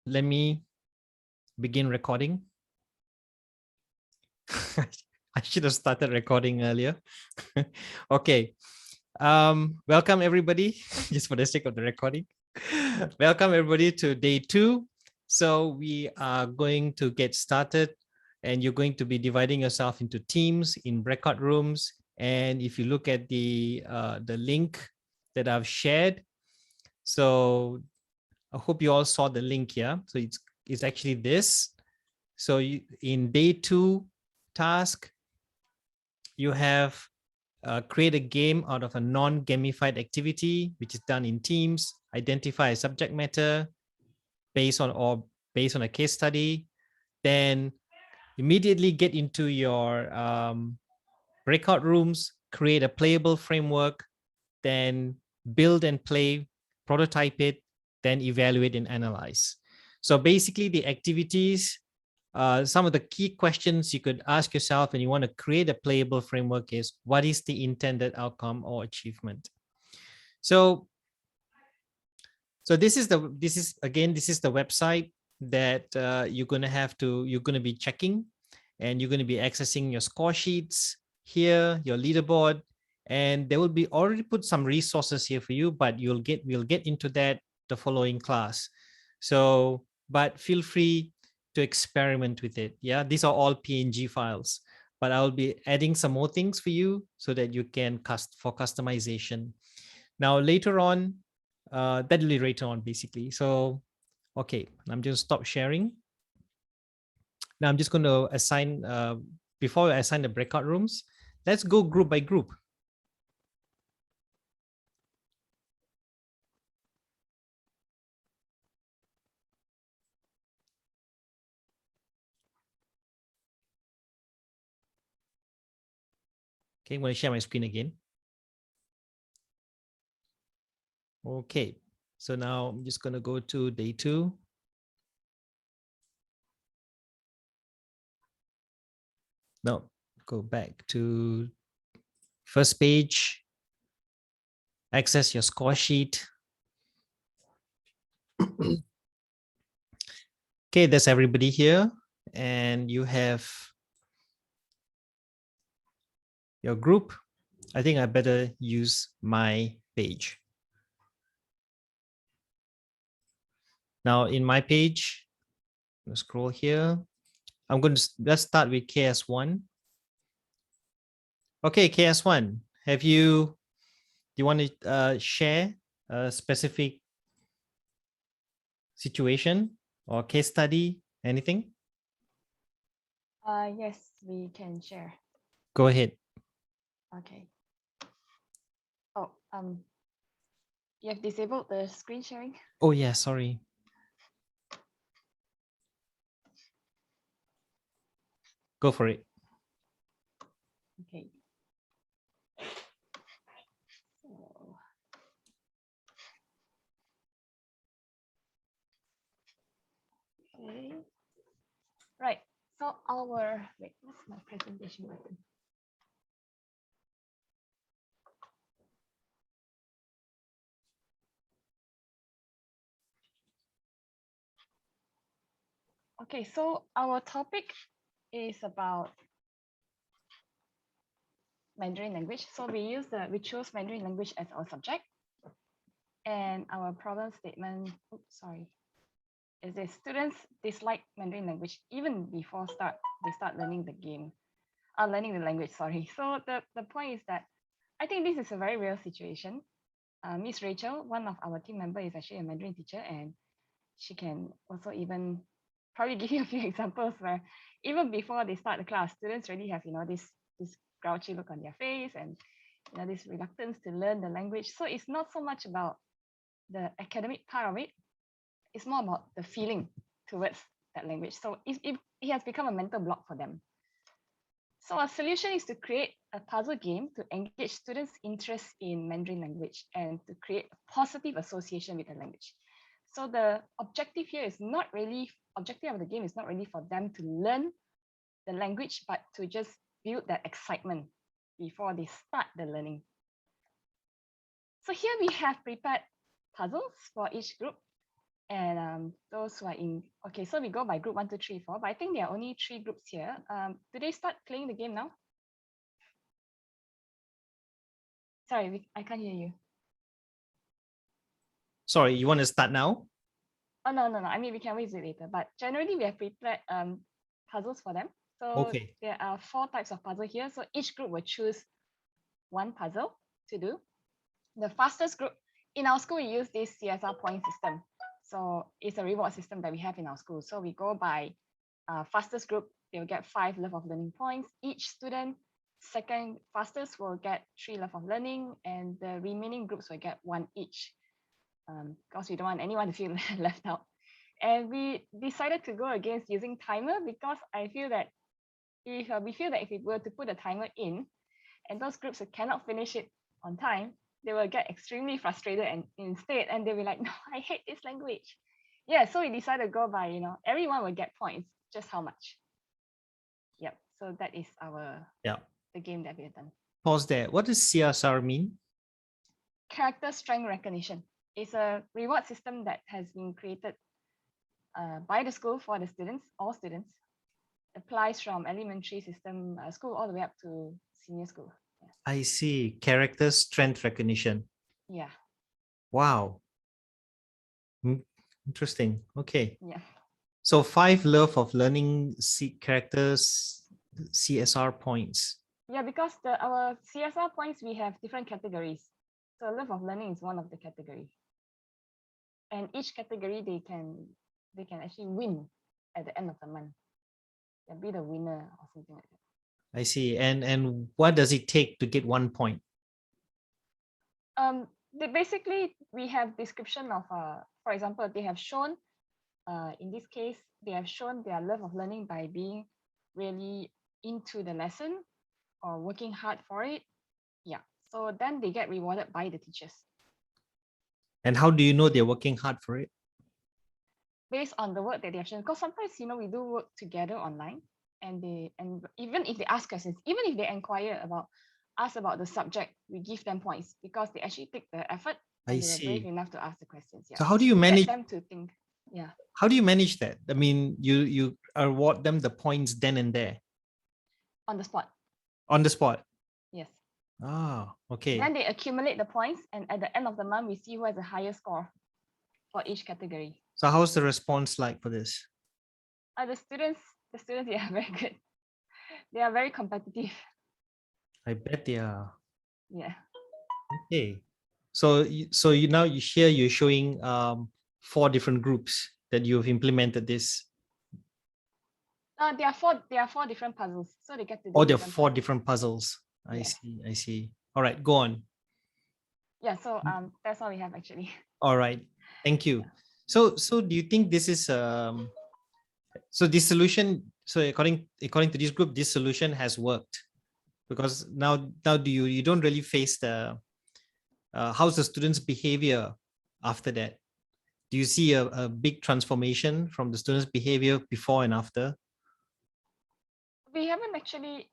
let me begin recording. I should have started recording earlier. Okay. Welcome everybody, just for the sake of the recording. Welcome everybody to day 2. So we are going to get started, and you're going to be dividing yourself into teams in breakout rooms. And if you look at the link that I've shared, so I hope you all saw the link here. So it's actually this. So in day 2 task, you have create a game out of a non-gamified activity, which is done in teams. Identify a subject matter based on a case study. Then immediately get into your breakout rooms, create a playable framework, then build and play, prototype it, then evaluate and analyze. So basically the activities, some of the key questions you could ask yourself when you want to create a playable framework is, what is the intended outcome or achievement? So this is the website that you're going to be checking, and you're going to be accessing your score sheets here, your leaderboard, and there will be already put some resources here for you, but we'll get into that the following class. So, but feel free to experiment with it. Yeah, these are all PNG files, but I'll be adding some more things for you so that you can customization. Now later on, that'll be later on basically. So, okay, I'm just stop sharing. Now I'm just going to assign, before I assign the breakout rooms, let's go group by group. Okay, I'm going to share my screen again. Okay, so now I'm just going to go to day 2. No, go back to first page, access your score sheet. Okay, that's everybody here, and you have your group. I think I better use my page. Now in my page, let's scroll here. Let's start with KS1. Okay, KS1, do you want to share a specific situation or case study, anything? Yes, we can share. Go ahead. Okay. Oh, you have disabled the screen sharing? Oh yeah, sorry. Go for it. Okay. So, okay. Right. So wait, what's my presentation button? Okay, so our topic is about Mandarin language. So we chose Mandarin language as our subject. And our problem statement, is this: students dislike Mandarin language even before they start learning learning the language, sorry. So the point is that I think this is a very real situation. Miss Rachel, one of our team member, is actually a Mandarin teacher, and she can also even probably give you a few examples where even before they start the class, students already have this grouchy look on their face, and this reluctance to learn the language. So it's not so much about the academic part of it; it's more about the feeling towards that language. So it has become a mental block for them. So our solution is to create a puzzle game to engage students' interest in Mandarin language and to create a positive association with the language. So the objective here is objective of the game is not really for them to learn the language, but to just build that excitement before they start the learning. So here we have prepared puzzles for each group. And those who are in, okay, so we go by group 1, 2, 3, 4, but I think there are only 3 groups here. Do they start playing the game now? Sorry, I can't hear you. Sorry, you want to start now? Oh, no. I mean, we can always do it later, but generally we have prepared puzzles for them. So Okay. there are 4 types of puzzle here. So each group will choose one puzzle to do. The fastest group, in our school, we use this CSR point system. So it's a reward system that we have in our school. So we go by fastest group, they'll get 5 love of learning points. Each student, second fastest will get 3 love of learning, and the remaining groups will get 1 each. Because we don't want anyone to feel left out. And we decided to go against using timer because I feel that if we were to put a timer in, and those groups that cannot finish it on time, they will get extremely frustrated and they'll be like, no, I hate this language. Yeah, so we decided to go by, everyone will get points, just how much. Yep. So that is the game that we have done. Pause there. What does CSR mean? Character strength recognition. It's a reward system that has been created by the school for the students, all students. Applies from elementary system school all the way up to senior school. Yeah. I see. Character strength recognition. Yeah. Wow. Interesting. Okay. Yeah. So 5 love of learning characters, CSR points. Yeah, because our CSR points, we have different categories. So love of learning is one of the category. And each category they can actually win at the end of the month. They'll be the winner or something like that. I see. And what does it take to get 1 point? Basically we have description of for example, they have shown in this case, they have shown their love of learning by being really into the lesson or working hard for it. Yeah. So then they get rewarded by the teachers. And how do you know they're working hard for it? Based on the work that they have shown. Because sometimes, we do work together online, and even if they ask questions, even if they ask about the subject, we give them points because they actually take the effort and they were brave enough to ask the questions. Yeah. So how do you manage them to think? Yeah. How do you manage that? I mean, you award them the points then and there. On the spot. On the spot. Yes. Ah, okay. Then they accumulate the points, and at the end of the month, we see who has the highest score for each category. So how's the response like for this? The students, they are very good. They are very competitive. I bet they are. Yeah. Okay. So you're showing 4 different groups that you've implemented this. There are 4 different puzzles, so they get to do. Oh, there are 4 different puzzles. I see. All right, go on. Yeah, so that's all we have actually. All right, thank you. So do you think this is so this solution, so according to this group, this solution has worked? Because now do you don't really face the how's the students' behavior after that? Do you see a big transformation from the students' behavior before and after? We haven't actually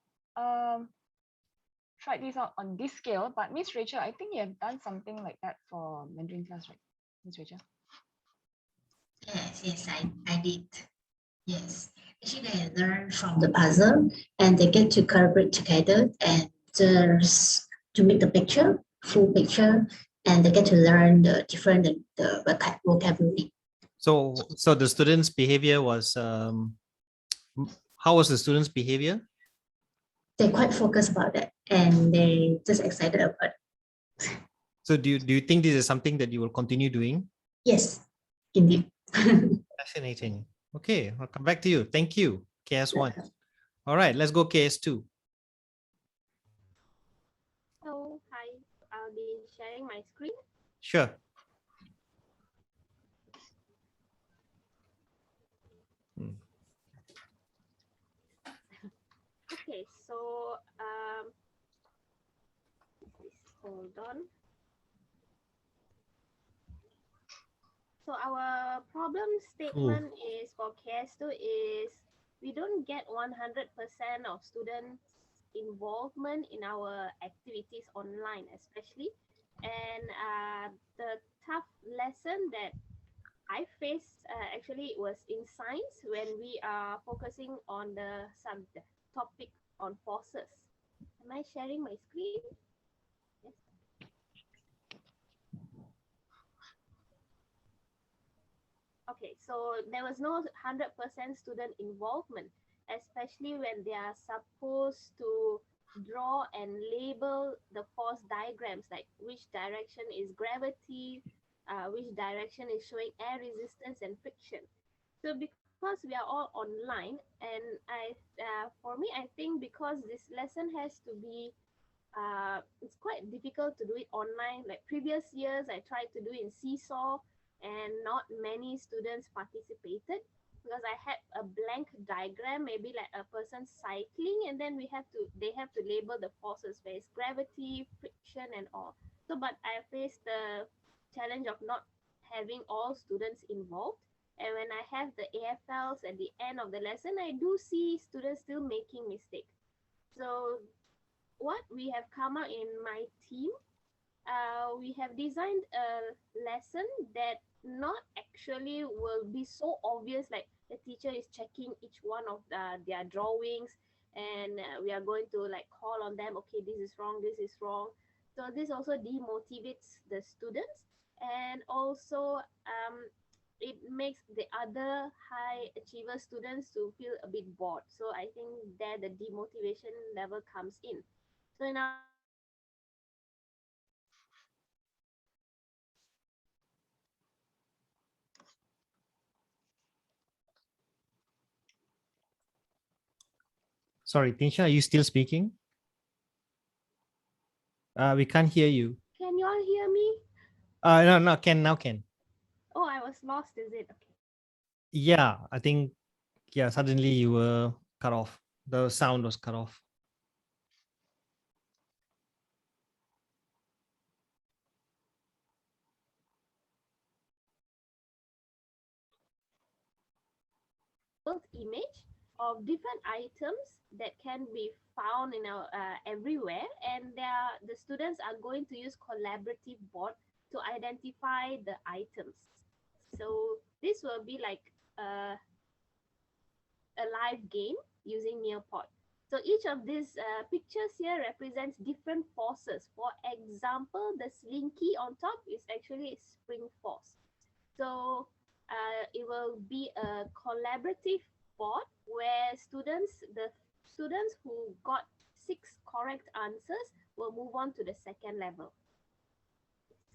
tried this out on this scale, but Miss Rachel, I think you have done something like that for Mandarin class, right, Miss Rachel? Yes, I did. Yes, actually they learn from the puzzle and they get to collaborate together and to make the picture, full picture, and they get to learn the different vocabulary. So the students' behavior was how was the students' behavior? They're quite focused about that and they just excited about it. So do you think this is something that you will continue doing? Yes, indeed. Fascinating. Okay, I'll come back to you. Thank you, KS1. All right, let's go KS2. Hello, hi. I'll be sharing my screen. Sure. Okay, so hold on. So our problem statement is for KS2 is we don't get 100% of students involvement in our activities online, especially, and the tough lesson that I faced actually it was in science when we are focusing on the topic on forces. Am I sharing my screen? Yes. Okay, so there was no 100% student involvement, especially when they are supposed to draw and label the force diagrams, like which direction is gravity, which direction is showing air resistance and friction. So because we are all online, and for me, I think because this lesson has to be it's quite difficult to do it online. Like previous years, I tried to do it in Seesaw, and not many students participated because I had a blank diagram, maybe like a person cycling, and then they have to label the forces, where it's gravity, friction, and all. So, but I faced the challenge of not having all students involved. And when I have the AFLs at the end of the lesson, I do see students still making mistakes. So what we have come out in my team, we have designed a lesson that not actually will be so obvious, like the teacher is checking each one of their drawings, and we are going to like call on them, okay, this is wrong, this is wrong. So this also demotivates the students, and also it makes the other high achiever students to feel a bit bored. So I think there the demotivation level comes in. So in our Sorry, Tinsha, are you still speaking? We can't hear you. can you all hear me? No, now can. Oh, I was lost, is it? Okay. Yeah, I think, yeah, suddenly you were cut off. The sound was cut off. Image of different items that can be found in our everywhere, and the students are going to use collaborative board to identify the items. So this will be like a live game using Nearpod. So each of these pictures here represents different forces. For example, the slinky on top is actually a spring force. So it will be a collaborative board where the students who got 6 correct answers will move on to the second level.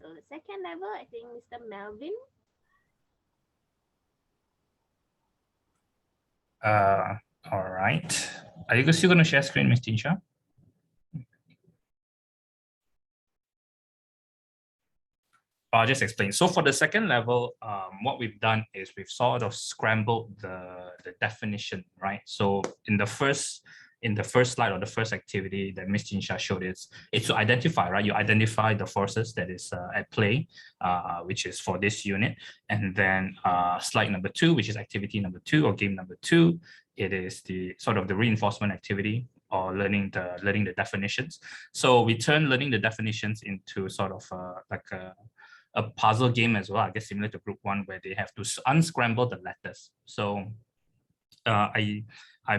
So the second level, I think Mr. Melvin. All right. Are you still going to share screen, Ms. Tinsha? I'll just explain. So for the second level, what we've done is we've sort of scrambled the definition, right? So in the first slide or the first activity that Ms. Tinsha showed, it's to identify, right? You identify the forces that is at play, which is for this unit. And then slide number 2, which is activity number 2 or game number 2, it is the sort of the reinforcement activity or learning the definitions. So we turn learning the definitions into sort of like a puzzle game as well, I guess similar to group 1, where they have to unscramble the letters. So I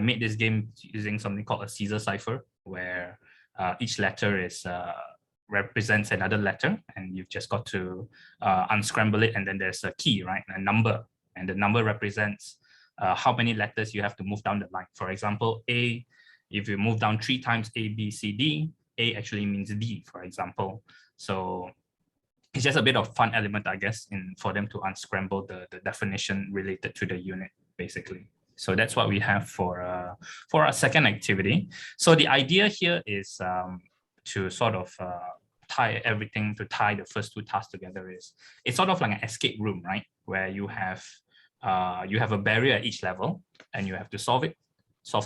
made this game using something called a Caesar cipher, where each letter is represents another letter, and you've just got to unscramble it, and then there's a key, right, a number, and the number represents how many letters you have to move down the line. For example, A, if you move down 3 times A, B, C, D, A actually means D, for example. So it's just a bit of fun element, I guess, for them to unscramble the definition related to the unit, basically. So that's what we have for our second activity. So the idea here is to sort of tie the first 2 tasks together. It's sort of like an escape room, right? Where you have a barrier at each level, and you have to solve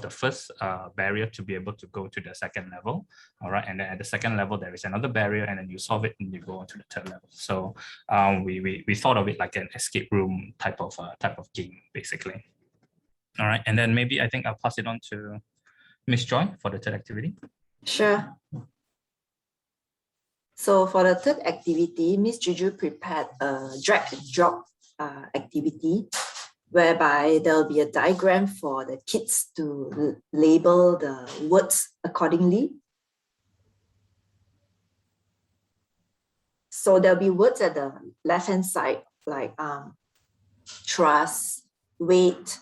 the first barrier to be able to go to the second level. All right, and then at the second level there is another barrier, and then you solve it and you go on to the third level. So we thought of it like an escape room type of game, basically. All right, and then maybe I think I'll pass it on to Miss Joy for the third activity. Sure. So for the third activity, Miss Juju prepared a drag and drop activity, whereby there'll be a diagram for the kids to label the words accordingly. So there'll be words at the left-hand side, like trust, weight,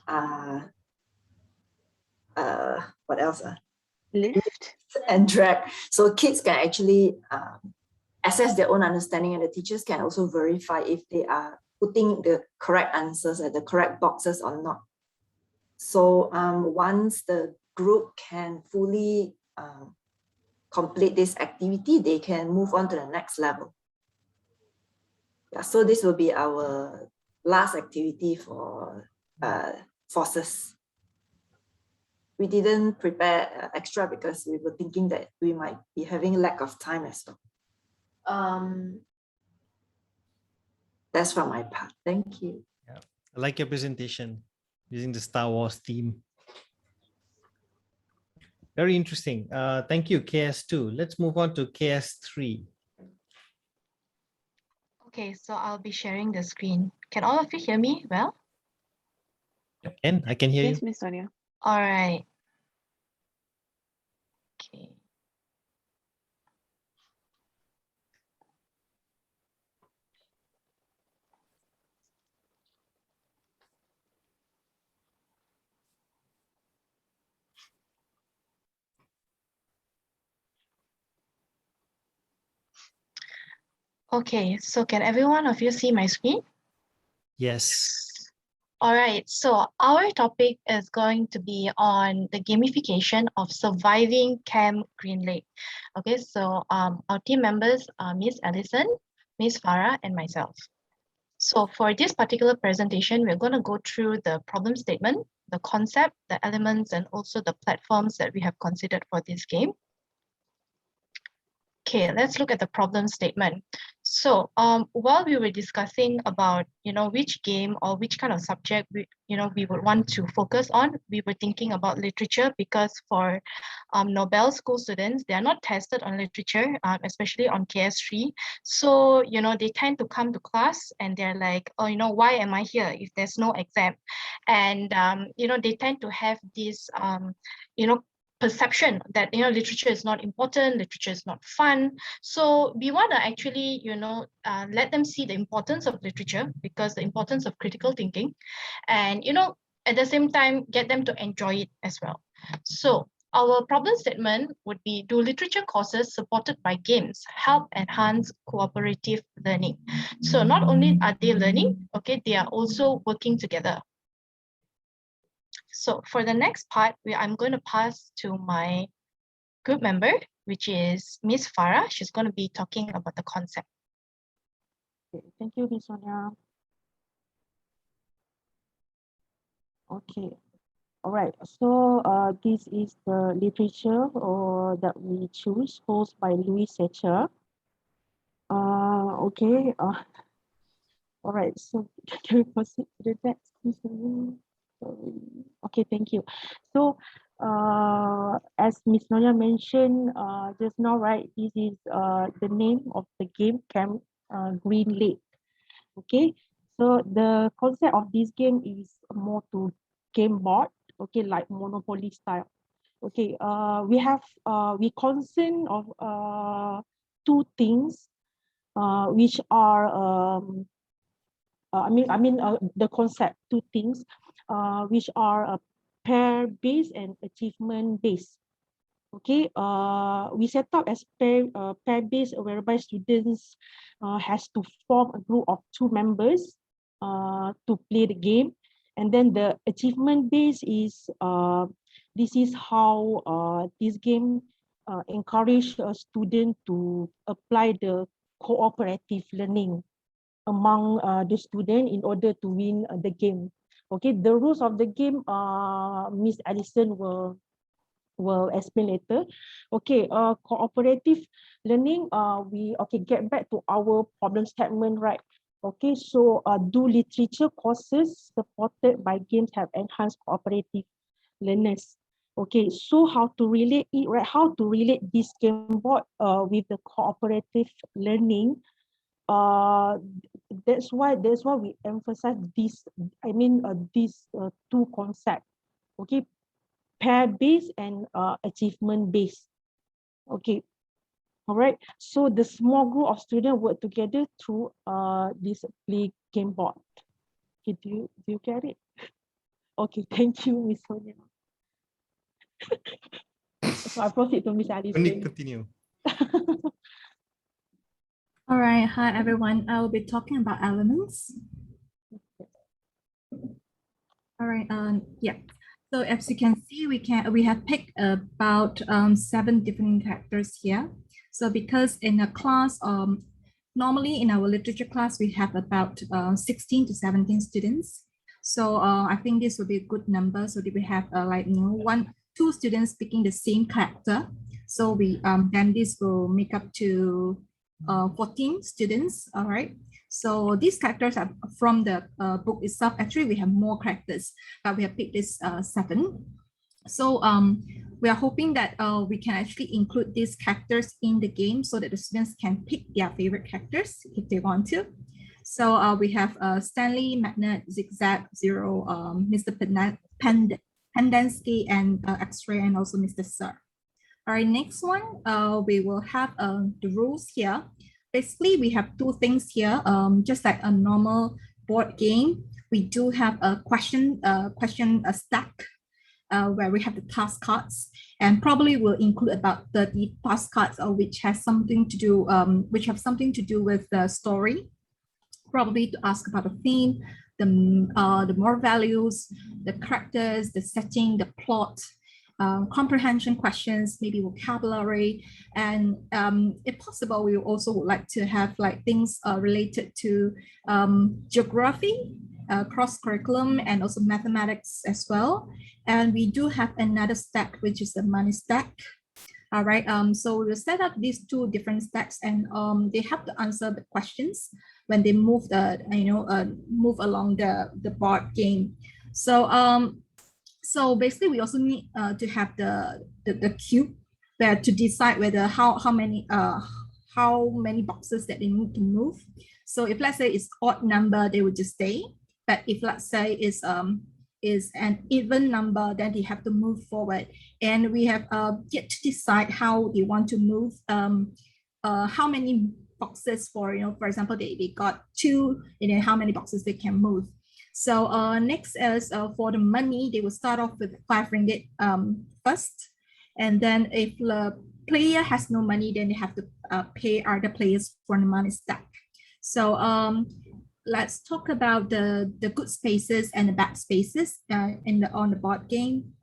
what else? Lift. And drag. So kids can actually assess their own understanding, and the teachers can also verify if they are putting the correct answers at the correct boxes or not. So once the group can fully complete this activity, they can move on to the next level. Yeah, so this will be our last activity for forces. We didn't prepare extra because we were thinking that we might be having lack of time as well. That's from my part. Thank you. Yeah. I like your presentation using the Star Wars theme. Very interesting. Thank you, KS2. Let's move on to KS3. Okay, so I'll be sharing the screen. Can all of you hear me well? I can hear Yes, you. Miss Sonia. All right. Okay. Okay, so can every one of you see my screen? Yes. All right, so our topic is going to be on the gamification of surviving Camp Green Lake. Okay, so our team members are Miss Allison, Miss Farah, and myself. So for this particular presentation, we're going to go through the problem statement, the concept, the elements, and also the platforms that we have considered for this game. Okay, let's look at the problem statement. So while we were discussing about, which game or which kind of subject we would want to focus on, we were thinking about literature because for Nobel school students, they are not tested on literature, especially on KS3. So, they tend to come to class and they're like, oh, why am I here if there's no exam? And, they tend to have this, perception that literature is not important, literature is not fun. So we want to actually let them see the importance of literature, because the importance of critical thinking, and at the same time get them to enjoy it as well. So our problem statement would be, do literature courses supported by games help enhance cooperative learning? So not only are they learning, okay, they are also working together. So for the next part, I'm going to pass to my group member, which is Miss Farah. She's going to be talking about the concept. Okay, thank you, Miss Sonia. Okay, all right. So this is the literature that we choose, hosted by Louis Secher. Okay. All right. So can we proceed to the next, Miss Sonia? Okay, thank you. So as Miss Nonya mentioned just now, right, this is the name of the game, Camp Green Lake. Okay, so the concept of this game is more to game board, okay, like Monopoly style. Okay, we concern of two things which are the concept, two things which are pair-based and achievement-based. Okay, we set up as pair-based, whereby students has to form a group of 2 members to play the game. And then the achievement-based is, this is how this game encourage a student to apply the cooperative learning among the student in order to win the game. Okay, the rules of the game, Miss Allison will explain later. Okay, cooperative learning, we get back to our problem statement, right? Okay, so do literature courses supported by games have enhanced cooperative learners? Okay, so how to relate it, right? How to relate this game board with the cooperative learning? that's why we emphasize this. These two concepts. Okay, pair based and achievement based. Okay, all right. So the small group of students work together through this play game board. Okay, do you get it? Okay, thank you, Miss Sonia. So I proceed to Miss Alice. Continue. All right, hi everyone. I will be talking about elements. All right, yeah. So as you can see, we have picked about 7 different characters here. So because in a class, normally in our literature class, we have about 16 to 17 students. So I think this will be a good number. So that we have like, you know, 2 students picking the same character. So we then this will make up to 14 students. All right. So these characters are from the book itself. Actually, we have more characters, but we have picked this 7. So we are hoping that we can actually include these characters in the game so that the students can pick their favorite characters if they want to. So we have Stanley, Magnet, Zigzag, Zero, Mr. Pendansky, and X-Ray, and also Mr. Sir. All right, next one, we will have the rules here. Basically, we have 2 things here, just like a normal board game. We do have a question stack where we have the task cards, and probably will include about 30 task cards, which have something to do with the story. Probably to ask about the theme, the moral values, the characters, the setting, the plot. Comprehension questions, maybe vocabulary, and if possible, we also would like to have like things related to geography, cross curriculum, and also mathematics as well. And we do have another stack, which is the money stack. All right, so we will set up these 2 different stacks, and they have to answer the questions when they move move along the board game. So basically, we also need to have the cube where to decide whether how many boxes that they need to move. So if let's say it's odd number, they would just stay. But if let's say is an even number, then they have to move forward. And we have yet to decide how they want to move. How many boxes for example, they got 2, and then how many boxes they can move. So next is for the money, they will start off with 5 ringgit first. And then if the player has no money, then they have to pay other players for the money stack. So let's talk about the good spaces and the bad spaces on the board game.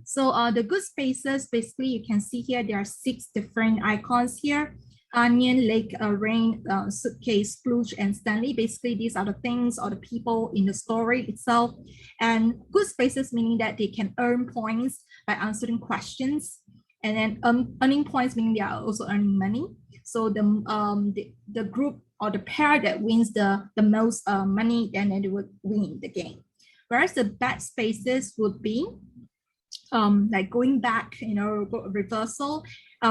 So the good spaces, basically you can see here, there are 6 different icons here. Onion, lake, rain, suitcase, splooge, and Stanley. Basically, these are the things or the people in the story itself. And good spaces meaning that they can earn points by answering questions. And then earning points meaning they are also earning money. So the group or the pair that wins the most money, then they would win the game. Whereas the bad spaces would be like going back, reversal.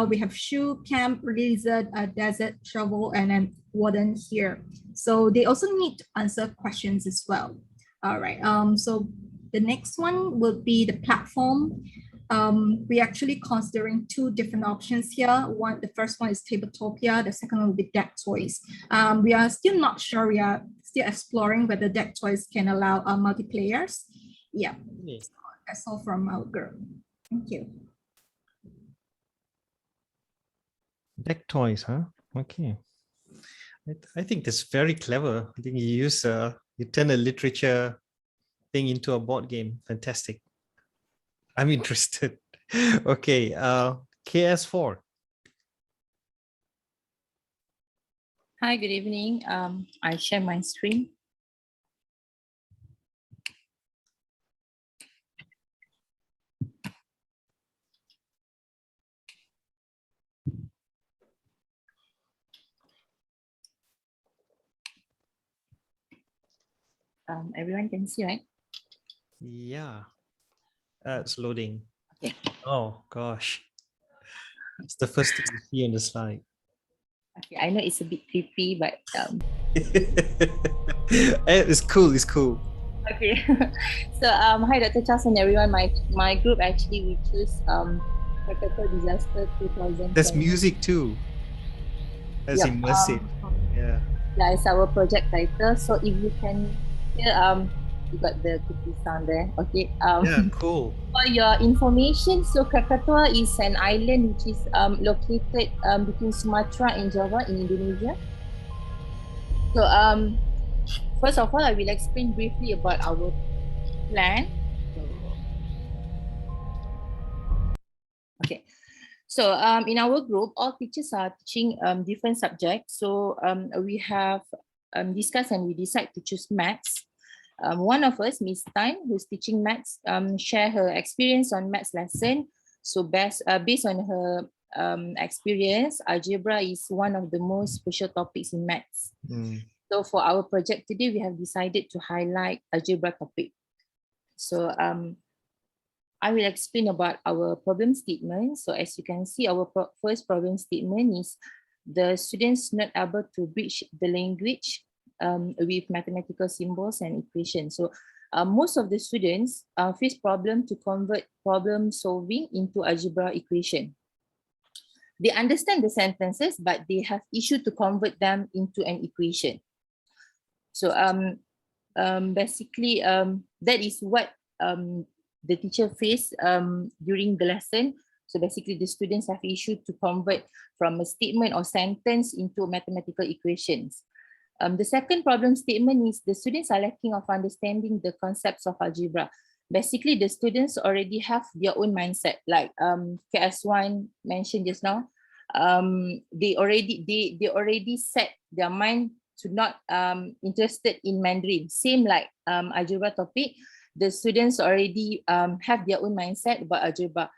We have shoe, camp, lizard, desert, shovel, and then warden here. So they also need to answer questions as well. All right. So the next one will be the platform. We're actually considering 2 different options here. The first one is Tabletopia. The second one will be deck toys. We are still not sure. We are still exploring whether deck toys can allow multiplayers. Yeah. So that's all from our group. Thank you. Deck toys, huh? Okay. I think that's very clever. I think you turn a literature thing into a board game. Fantastic. I'm interested. Okay, KS4. Hi, good evening. I share my screen. Everyone can see, right? Yeah. It's loading. Okay. Oh gosh. It's the first thing you see on the slide. Okay, I know it's a bit creepy, but It's cool. It's cool. okay. So hi Dr. Charles and everyone. My group actually we choose Krakatoa Disaster 2000. There's music too. That's Yep, immersive. Yeah. that is our project title. So if you can hear you got the cookie sound there. Okay. Yeah. Cool. For your information, so Krakatoa is an island which is located between Sumatra and Java in Indonesia. So first of all, I will explain briefly about our plan. Okay. So in our group, all teachers are teaching different subjects. So we have discussed and we decide to choose maths. One of us, Miss Tan, who's teaching maths, share her experience on maths lesson. So based on her experience, algebra is one of the most crucial topics in maths. So for our project today, we have decided to highlight algebra topic. So I will explain about our problem statement. So as you can see, our first problem statement is the students not able to bridge the language with mathematical symbols and equations. So most of the students face problem to convert problem solving into algebra equation. They understand the sentences, but they have issue to convert them into an equation. So basically, that is what the teacher faced during the lesson. So basically, the students have issue to convert from a statement or sentence into mathematical equations. The second problem statement is the students are lacking of understanding the concepts of algebra. Basically, the students already have their own mindset, like KS1 mentioned just now. They already set their mind to not interested in Mandarin. Same like algebra topic, the students already have their own mindset about algebra.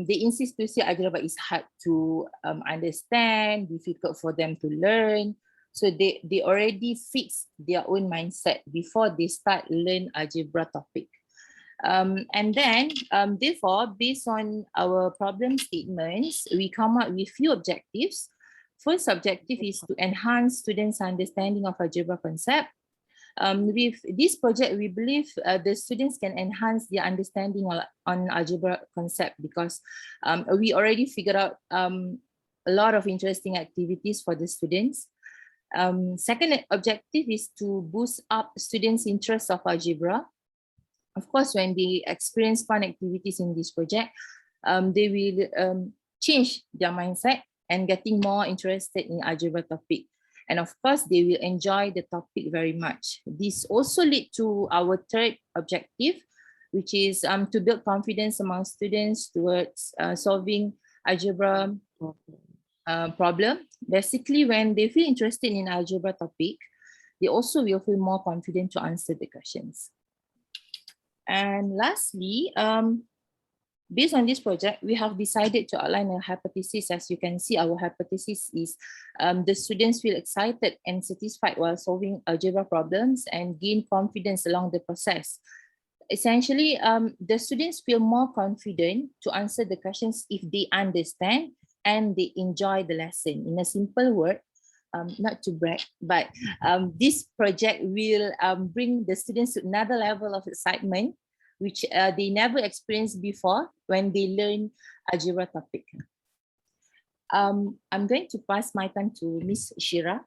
They insist to say algebra is hard to understand, difficult for them to learn. So they already fix their own mindset before they start learn algebra topic. And then, therefore, based on our problem statements, we come up with few objectives. First objective is to enhance students' understanding of algebra concept. With this project, we believe the students can enhance their understanding on algebra concept because we already figured out a lot of interesting activities for the students. Second objective is to boost up students' interest of algebra. Of course, when they experience fun activities in this project, they will change their mindset and getting more interested in algebra topic. And of course, they will enjoy the topic very much. This also leads to our third objective, which is to build confidence among students towards solving algebra problem. Basically, when they feel interested in algebra topic, they also will feel more confident to answer the questions. And lastly, based on this project, we have decided to outline a hypothesis. As you can see, our hypothesis is the students feel excited and satisfied while solving algebra problems and gain confidence along the process. Essentially, the students feel more confident to answer the questions if they understand and they enjoy the lesson. In a simple word, not to brag, but this project will bring the students to another level of excitement, which they never experienced before when they learn algebra topic. I'm going to pass my time to Miss Shira.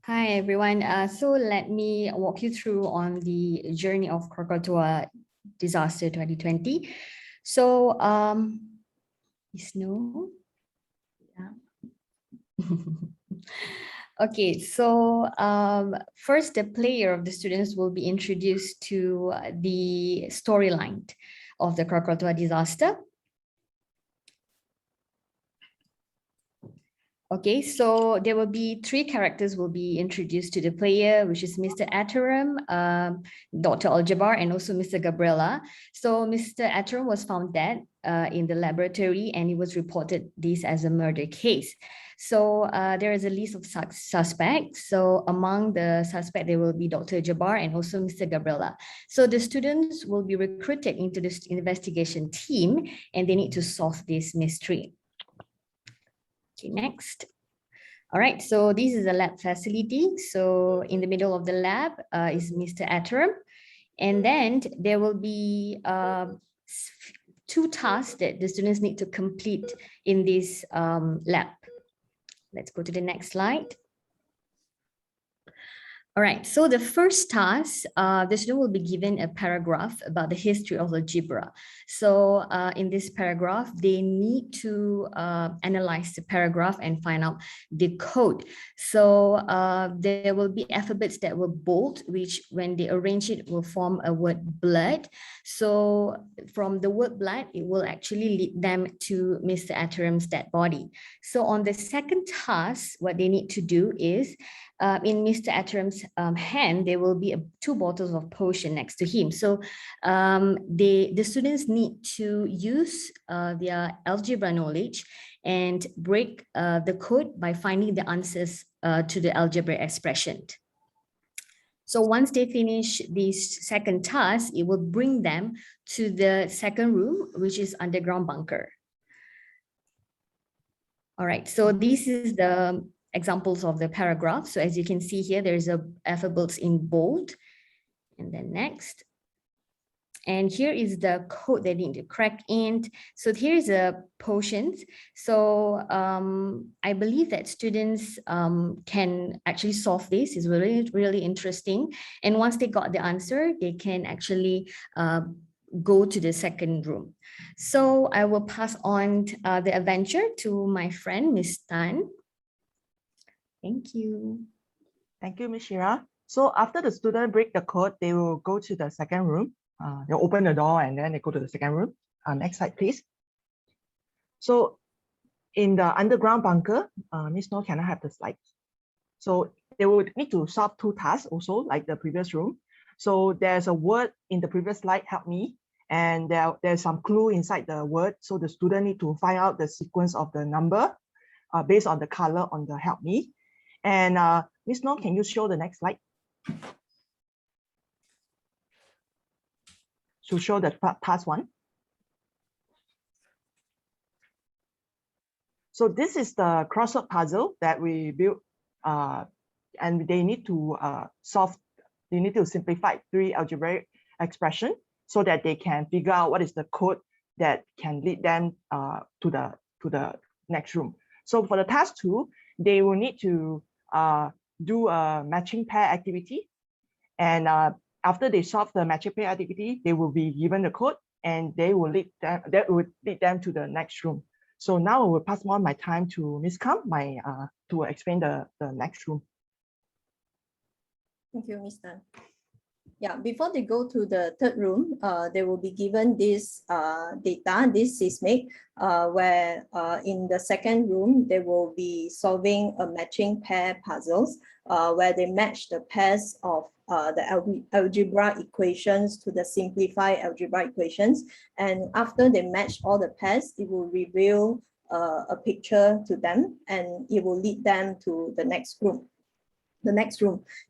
Hi everyone. So let me walk you through on the journey of Krakatoa disaster 2020. So Snow. Yeah. Okay, so first the player of the students will be introduced to the storyline of the Krakatoa disaster. Okay, so there will be three characters will be introduced to the player, which is Mr. Ataram, Dr. Aljabar, and also Mr. Gabriela. So Mr. Ataram was found dead in the laboratory, and it was reported this as a murder case. So there is a list of suspects. So among the suspects, there will be Dr. Jabbar and also Mr. Gabriela. So the students will be recruited into this investigation team, and they need to solve this mystery. Okay, next. All right, so this is a lab facility. So in the middle of the lab is Mr. Atterum. And then there will be 2 tasks that the students need to complete in this lab. Let's go to the next slide. All right, so the first task, the student will be given a paragraph about the history of algebra. So in this paragraph, they need to analyze the paragraph and find out the code. So there will be alphabets that will bold, which when they arrange it will form a word blood. So from the word blood, it will actually lead them to Mr. Atterum's dead body. So on the second task, what they need to do is in Mr. Atterum's hand, there will be 2 bottles of potion next to him. So the students need to use their algebra knowledge and break the code by finding the answers to the algebra expression. So once they finish this second task, it will bring them to the second room, which is underground bunker. All right, so this is the examples of the paragraph. So as you can see here, there's a alphabets in bold. And then next. And here is the code they need to crack in. So here's a potions. So I believe that students can actually solve this. It's really, really interesting. And once they got the answer, they can actually go to the second room. So I will pass on the adventure to my friend, Miss Tan. Thank you. Thank you, Ms. Shira. So after the student break the code, they will go to the second room. They'll open the door and then they go to the second room. Next slide, please. So in the underground bunker, Ms. No, can I have the slides? So they will need to solve 2 tasks also, like the previous room. So there's a word in the previous slide, help me. And there's some clue inside the word. So the student need to find out the sequence of the number based on the color on the help me. And Ms. No, can you show the next slide? To show the task 1. So this is the crossword puzzle that we built, and they need to solve. They need to simplify 3 algebraic expressions so that they can figure out what is the code that can lead them to the next room. So for the task 2, they will need to do a matching pair activity, and after they solve the matching pair activity, they will be given the code, and they will lead them. That will lead them to the next room. So now I will pass on my time to Ms. Kam, to explain the next room. Thank you, Ms. Tan. Yeah, before they go to the third room, they will be given this data, this seismic, where in the second room, they will be solving a matching pair puzzles, where they match the pairs of the algebra equations to the simplified algebra equations. And after they match all the pairs, it will reveal a picture to them, and it will lead them to the next room.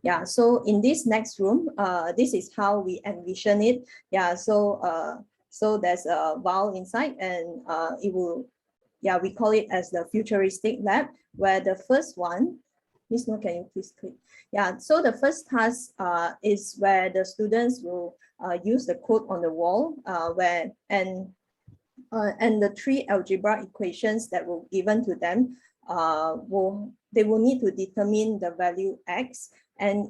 Yeah, so in this next room, this is how we envision it. Yeah, so so there's a valve inside, and it will, yeah, we call it as the futuristic lab, where the first one, Ms. No, can you please click? Yeah, so the first task is where the students will use the code on the wall, and the 3 algebra equations that were given to them they will need to determine the value x, and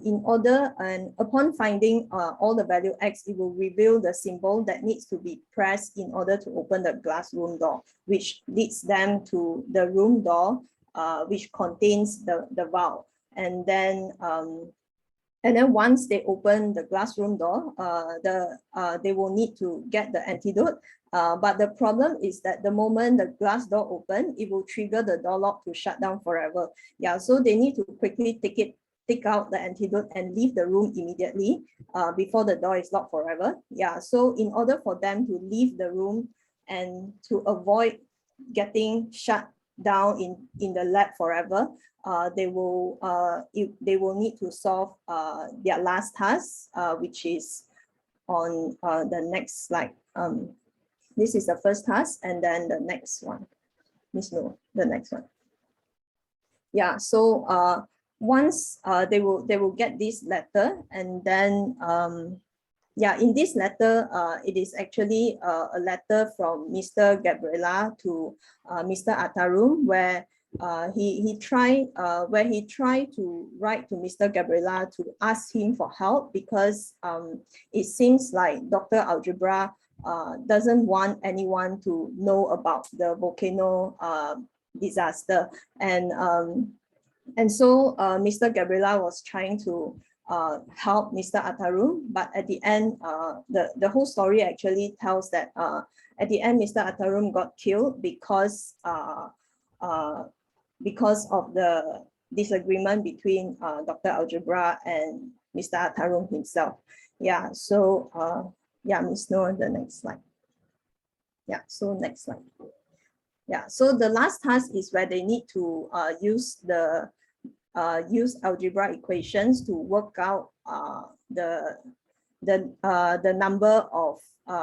upon finding all the value x, it will reveal the symbol that needs to be pressed in order to open the glass room door, which leads them to the room door, which contains the valve. And then once they open the glass room door, they will need to get the antidote. But the problem is that the moment the glass door open, it will trigger the door lock to shut down forever. Yeah, so they need to quickly take out the antidote and leave the room immediately before the door is locked forever. Yeah, so in order for them to leave the room and to avoid getting shut down in the lab forever, they will need to solve their last task, which is on the next slide. This is the first task, and then the next one. Ms. No, the next one. Yeah, so once they will get this letter, and then yeah, in this letter, it is actually a letter from Mr. Gabriela to Mr. Atarum, where he tried to write to Mr. Gabriela to ask him for help, because it seems like Dr. Algebra doesn't want anyone to know about the volcano disaster, and so Mr. Gabriela was trying to help Mr. Atarum, but at the end, the whole story actually tells that at the end, Mr. Atarum got killed because of the disagreement between Dr. Algebra and Mr. Atarum himself. Yeah, so yeah, Ms. Noor, the next slide. Yeah, so next slide. Yeah, so the last task is where they need to use algebra equations to work out the number of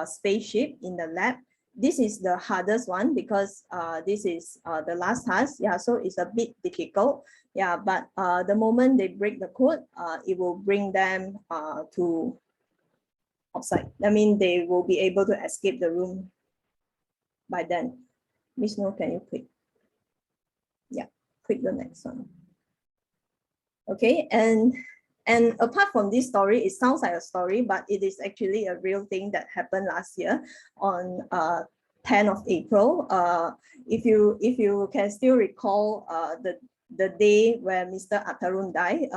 spaceship in the lab. This is the hardest one because this is the last task. Yeah, so it's a bit difficult. Yeah, but the moment they break the code, it will bring them to outside. I mean, they will be able to escape the room by then. Miss Noor, can you click? Yeah, click the next one. Okay, and apart from this story, it sounds like a story, but it is actually a real thing that happened last year on 10th of April. If you can still recall the day where Mr. Atarum died,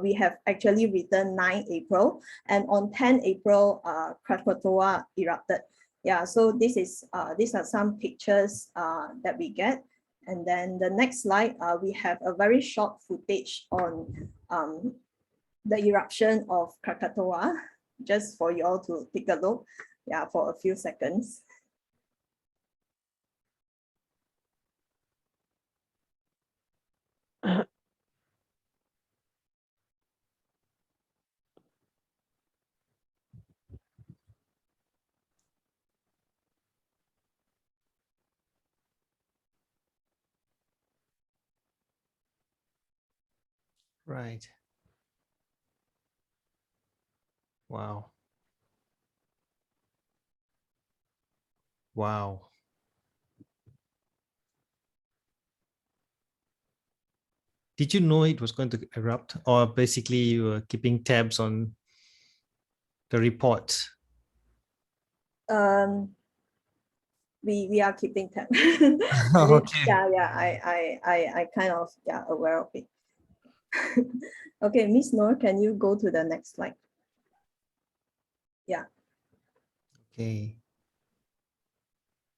we have actually written 9 April, and on 10 April, Krakatoa erupted. Yeah, so these are some pictures that we get. And then the next slide, we have a very short footage on the eruption of Krakatoa, just for you all to take a look, yeah, for a few seconds. Right. Wow. Wow. Did you know it was going to erupt, or basically you were keeping tabs on the reports? We are keeping tab. Okay. I kind of aware of it. Okay, Miss Noor, can you go to the next slide? Yeah. Okay.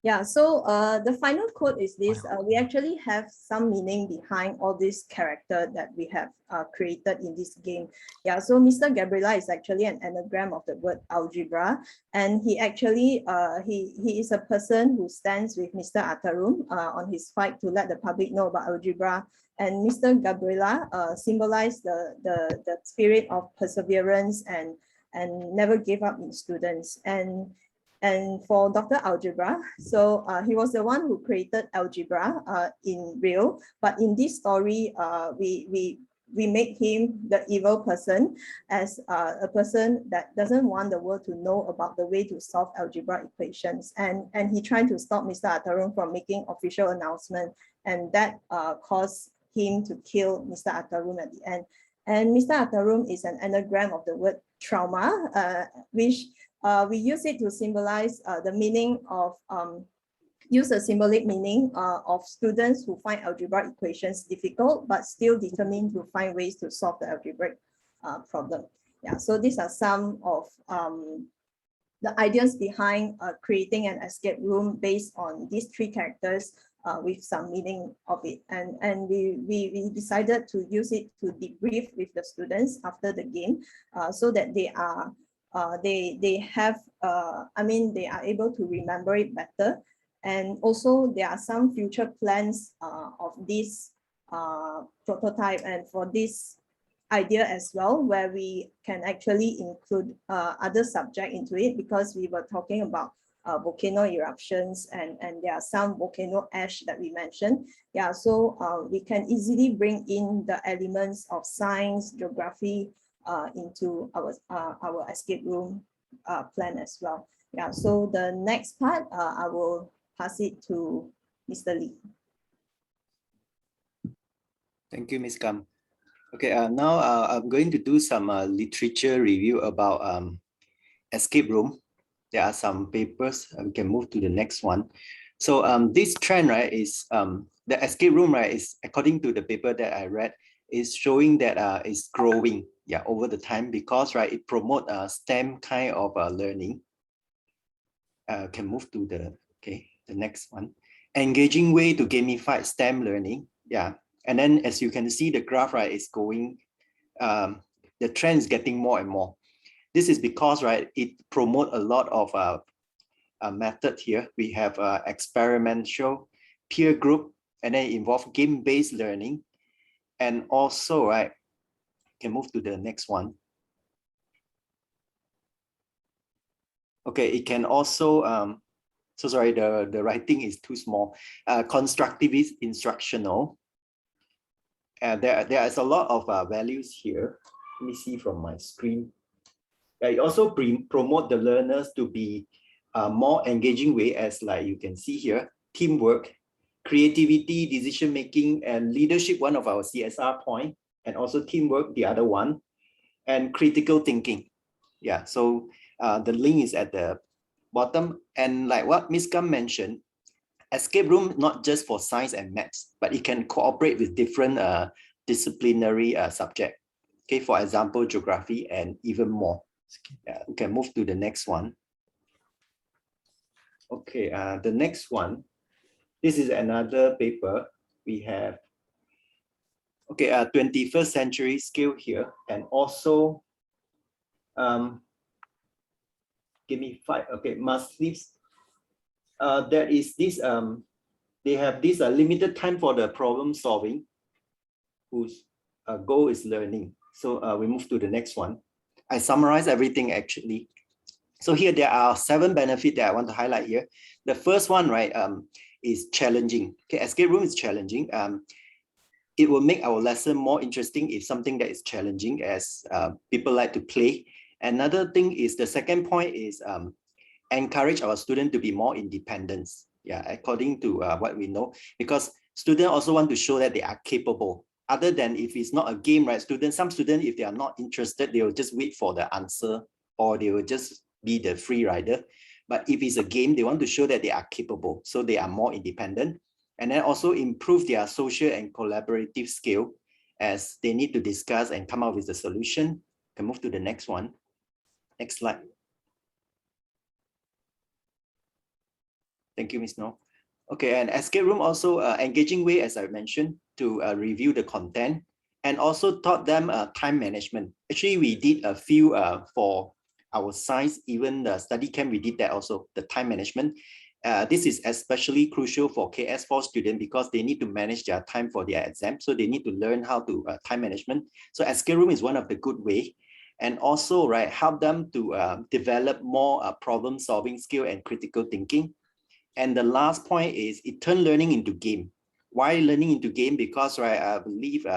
Yeah, so the final code is this. We actually have some meaning behind all this character that we have created in this game. Yeah, so Mr. Gabriela is actually an anagram of the word algebra, and he actually he is a person who stands with Mr. Atarum on his fight to let the public know about algebra. And Mr. Gabriela symbolized the spirit of perseverance and never give up in students. And for Dr. Algebra, so he was the one who created algebra in real, but in this story, we make him the evil person, as a person that doesn't want the world to know about the way to solve algebra equations. And he tried to stop Mr. Atarum from making official announcement, and that caused him to kill Mr. Atarum at the end. And Mr. Atarum is an anagram of the word trauma, which we use it to symbolize the meaning of, use a symbolic meaning of students who find algebra equations difficult, but still determined to find ways to solve the algebraic problem. Yeah, so these are some of the ideas behind creating an escape room based on these three characters with some meaning of it. And we decided to use it to debrief with the students after the game so that they are they have, I mean, they are able to remember it better. And also there are some future plans of this prototype and for this idea as well, where we can actually include other subject into it, because we were talking about volcano eruptions, and there are some volcano ash that we mentioned. Yeah, so we can easily bring in the elements of science, geography into our escape room plan as well. Yeah, so the next part, I will pass it to Mr. Lee. Thank you, Ms. Kam. Okay, now I'm going to do some literature review about escape room. There are some papers. We can move to the next one. So this trend, right, is the escape room, right, is according to the paper that I read, is showing that it's growing, yeah, over the time, because right, it promote STEM kind of learning. Can move to the next one. Engaging way to gamify STEM learning, yeah. And then as you can see, the graph, right, is going. The trend is getting more and more. This is because, right, it promote a lot of a method here. We have experimental, peer group, and then involve game-based learning. And also, right, can move to the next one. Okay, it can also, so sorry, the writing is too small. Constructivist instructional. There is a lot of values here. Let me see from my screen. It also promote the learners to be more engaging way, as like you can see here, teamwork, creativity, decision making, and leadership, one of our CSR point, and also teamwork, the other one, and critical thinking. Yeah, so the link is at the bottom. And like what Ms. Kam mentioned, escape room not just for science and maths, but it can cooperate with different disciplinary subject. Okay, for example, geography and even more. Yeah, we can move to the next one. Okay, the next one. This is another paper. We have, okay, 21st century skill here, and also, give me 5. Okay, must leaves. There is this. They have this limited time for the problem solving, whose goal is learning. So we move to the next one. I summarize everything actually. So here there are 7 benefits that I want to highlight here. The first one, right, is challenging. Okay, escape room is challenging. It will make our lesson more interesting if something that is challenging, as people like to play. Another thing is, the second point is encourage our student to be more independent. Yeah, according to what we know, because students also want to show that they are capable. Other than if it's not a game, right? Some students, if they are not interested, they will just wait for the answer, or they will just be the free rider. But if it's a game, they want to show that they are capable, so they are more independent. And then also improve their social and collaborative skill, as they need to discuss and come up with the solution. Can move to the next one. Next slide. Thank you, Ms. No. Okay, and escape room also engaging way, as I mentioned, to review the content, and also taught them time management. Actually, we did a few for our science, even the study camp, we did that also, the time management. This is especially crucial for KS4 students because they need to manage their time for their exam. So they need to learn how to time management. So escape room is one of the good way. And also, right, help them to develop more problem solving skill and critical thinking. And the last point is it turn learning into game. Why learning into game? Because, right, I believe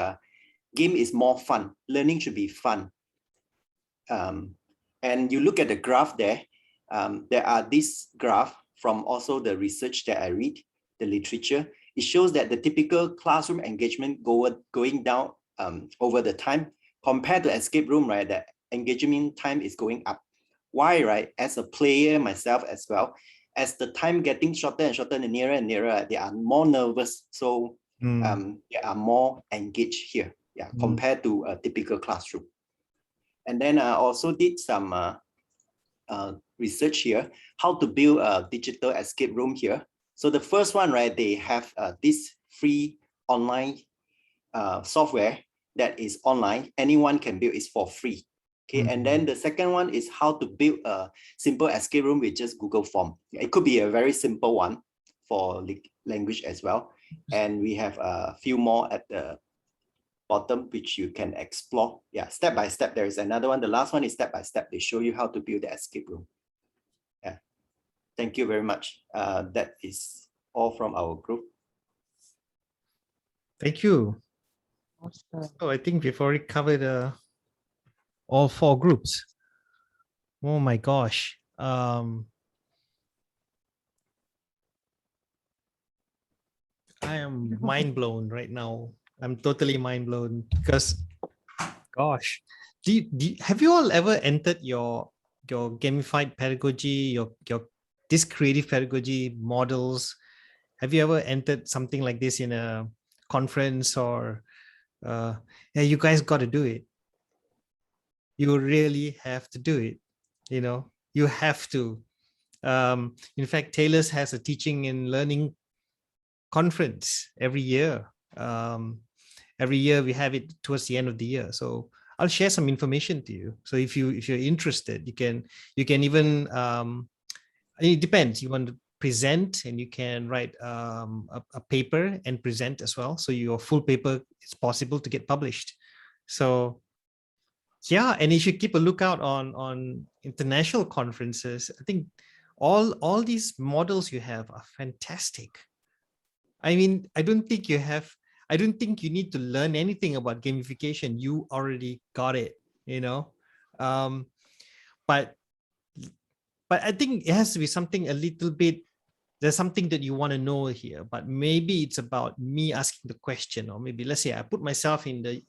game is more fun. Learning should be fun. And you look at the graph there, there are this graph from also the research that I read, the literature. It shows that the typical classroom engagement going down over the time, compared to escape room, right, the engagement time is going up. Why, right? As a player myself as well, as the time getting shorter and shorter and nearer, they are more nervous. So they are more engaged here, yeah, compared to a typical classroom. And then I also did some research here, how to build a digital escape room here. So the first one, right, they have this free online software that is online. Anyone can build, it for free. Okay, and then the second one is how to build a simple escape room with just Google Form. It could be a very simple one for language as well. And we have a few more at the bottom, which you can explore. Yeah, step by step. There is another one. The last one is step by step. They show you how to build the escape room. Yeah. Thank you very much. That is all from our group. Thank you. So I think we've already covered all 4 groups. Oh my gosh. I am mind blown right now. I'm totally mind blown because, gosh, have you all ever entered your gamified pedagogy, your this creative pedagogy models? Have you ever entered something like this in a conference or? Yeah, you guys got to do it. You really have to do it. You know, you have to. In fact, Taylor's has a teaching and learning conference every year. Every year we have it towards the end of the year. So I'll share some information to you. So if you're interested, you can even it depends. You want to present, and you can write a paper and present as well. So your full paper is possible to get published. So yeah, and you should keep a lookout on international conferences. I think all these models you have are fantastic. I mean, I don't think you need to learn anything about gamification. You already got it, you know. But I think it has to be something a little bit, there's something that you want to know here, but maybe it's about me asking the question, or maybe let's say I put myself in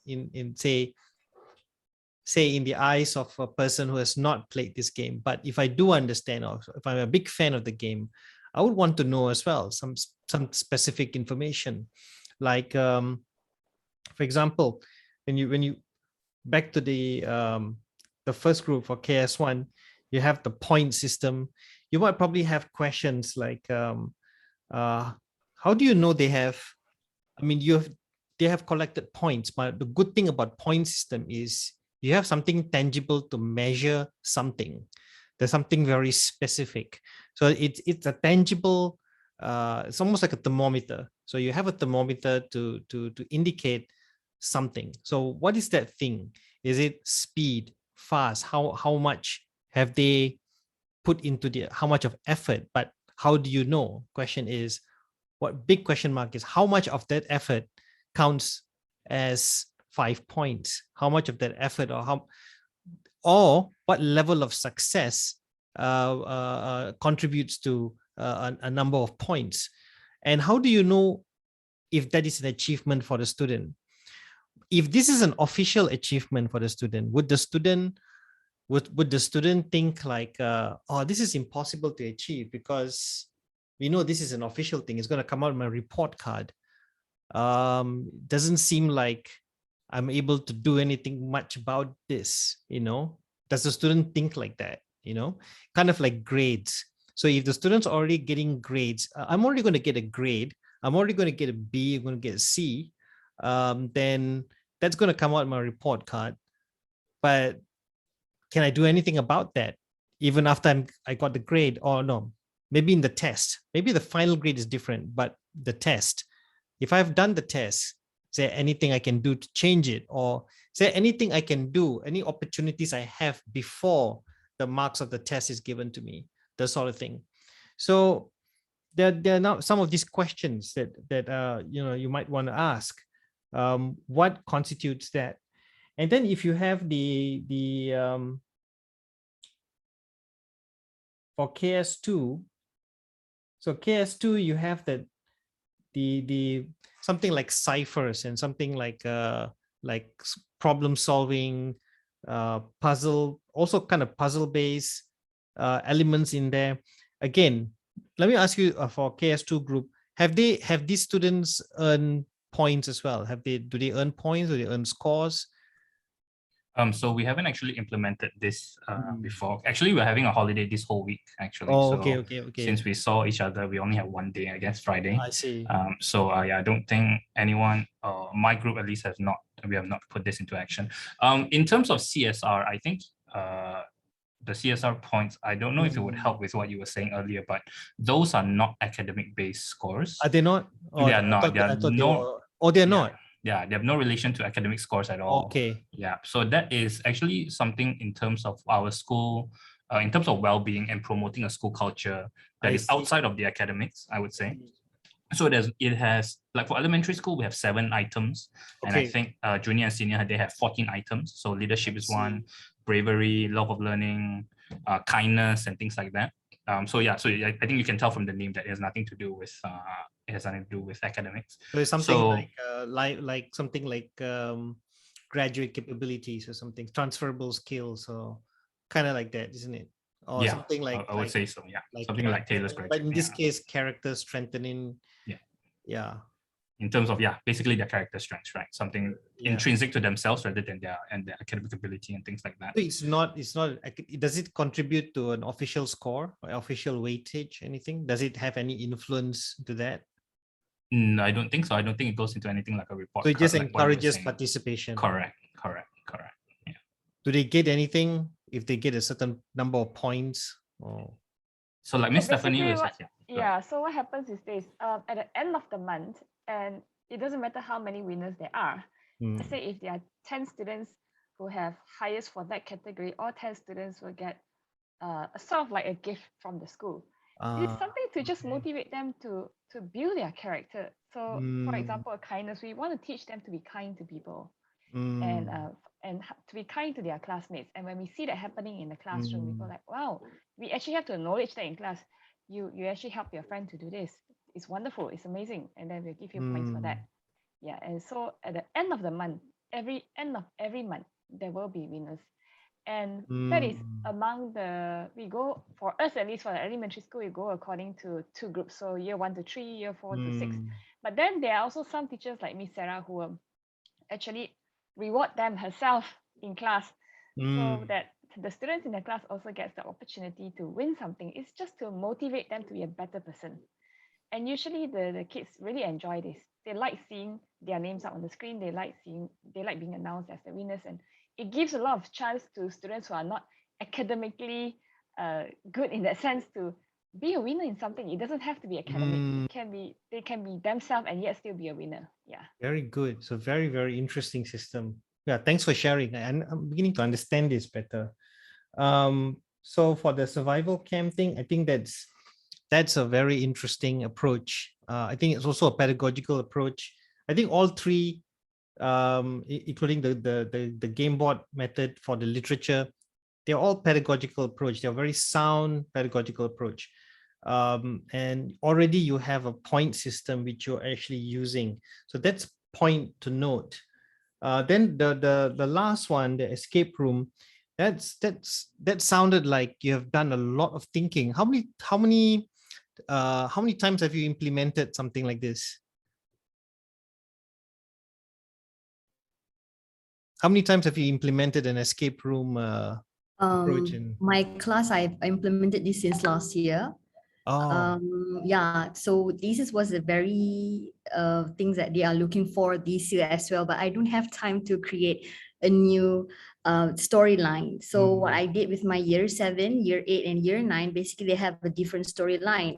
say in the eyes of a person who has not played this game. But if I do understand, or if I'm a big fan of the game, I would want to know as well some specific information, like for example, when you back to the first group for KS1, you have the point system. You might probably have questions like how do you know they have, I mean, they have collected points, but the good thing about point system is you have something tangible to measure something. There's something very specific. So it's a tangible, it's almost like a thermometer. So you have a thermometer to indicate something. So what is that thing? Is it speed, fast? How much have they put into how much of effort? But how do you know? Question is, what big question mark is how much of that effort counts as 5 points? How much of that effort, or what level of success contributes to a number of points? And how do you know if that is an achievement for the student? If this is an official achievement for the student, would the student think like, oh, this is impossible to achieve because we know this is an official thing, it's going to come out in my report card. Doesn't seem like I'm able to do anything much about this, you know? Does the student think like that, you know? Kind of like grades. So if the student's already getting grades, I'm already going to get a grade, I'm already going to get a B, I'm going to get a C, then that's going to come out in my report card. But can I do anything about that even after I got the grade? Or no, maybe in the test, maybe the final grade is different, but the test, if I've done the test, is there anything I can do to change it? Or is there anything I can do, any opportunities I have before the marks of the test is given to me, that sort of thing. So there are now some of these questions that you know, you might want to ask. What constitutes that? And then if you have for KS2, so KS2, you have the something like ciphers and something like problem solving, puzzle, also kind of puzzle based elements in there. Again, let me ask you for KS2 group, have these students earned points as well? Do they earn points, or they earn scores? So we haven't actually implemented this before. Actually, we're having a holiday this whole week, actually. Oh, so okay. Since we saw each other, we only have one day, I guess, Friday. I see. So yeah, I don't think anyone, my group at least, we have not put this into action. In terms of CSR, I think the CSR points, I don't know if it would help with what you were saying earlier, but those are not academic based scores. Are they not? They are not. They're not. Yeah, they have no relation to academic scores at all. Okay. Yeah, so that is actually something in terms of our school in terms of well-being and promoting a school culture that is outside of the academics, I would say. So it has, like for elementary school, we have 7 items. And I think junior and senior, they have 14 items. So leadership is one, bravery, love of learning, kindness, and things like that. So yeah, so I think you can tell from the name that it has nothing to do with academics. So it's something like something like graduate capabilities or something, transferable skills, or kind of like that, isn't it? Or yeah, something like I would say so. Yeah, something like Taylor's graduate. But in this case, character strengthening. Yeah. In terms of basically their character strengths, right? Something intrinsic to themselves rather than their academic ability and things like that. So it's not. Does it contribute to an official score or official weightage? Anything? Does it have any influence to that? No, I don't think so. I don't think it goes into anything like a report. So it just encourages participation. Correct. Yeah. Do they get anything if they get a certain number of points? Or so like Miss Stephanie was so what happens is this, at the end of the month, and it doesn't matter how many winners there are. Let's say if there are 10 students who have highest for that category, all 10 students will get a sort of like a gift from the school. It's something to just motivate them to build their character. So for example, kindness, we want to teach them to be kind to people and to be kind to their classmates. And when we see that happening in the classroom, we go like, wow, we actually have to acknowledge that in class. You actually help your friend to do this. It's wonderful. It's amazing. And then we'll give you points for that. Yeah. And so at the end of the month, every month, there will be winners. And that is among we go, for us at least for the elementary school, we go according to 2 groups. So year 1 to 3, year 4 to 6. But then there are also some teachers like Miss Sarah who will actually reward them herself in class so that the students in the class also gets the opportunity to win something. It's just to motivate them to be a better person. And usually the kids really enjoy this. They like seeing their names up on the screen. They like being announced as the winners. And it gives a lot of chance to students who are not academically good in that sense to be a winner in something. It doesn't have to be academic. They can be themselves and yet still be a winner. Yeah. Very good. So very, very interesting system. Yeah, thanks for sharing. And I'm beginning to understand this better. So for the survival camp thing, I think that's a very interesting approach. I think it's also a pedagogical approach. I think all 3, including the game board method for the literature, they're all pedagogical approach. They're very sound pedagogical approach. And already you have a point system which you're actually using. So that's point to note. Then the last one, the escape room, that sounded like you have done a lot of thinking. How many times have you implemented something like this? How many times have you implemented an escape room approach? My class, I've implemented this since last year. So this was a very things that they are looking for this year as well, but I don't have time to create a new storyline. So what I did with my year 7, year 8, and year 9, basically they have a different storyline.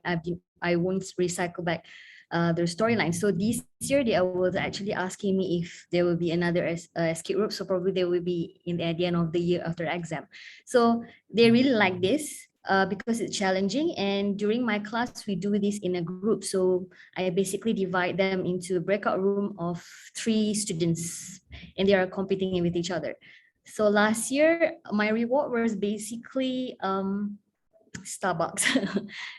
I won't recycle back their storyline. So this year they was actually asking me if there will be another escape room. So probably they will be at the end of the year after exam. So they really like this. Because it's challenging, and during my class we do this in a group, so I basically divide them into a breakout room of 3 students and they are competing with each other. So last year my reward was basically Starbucks.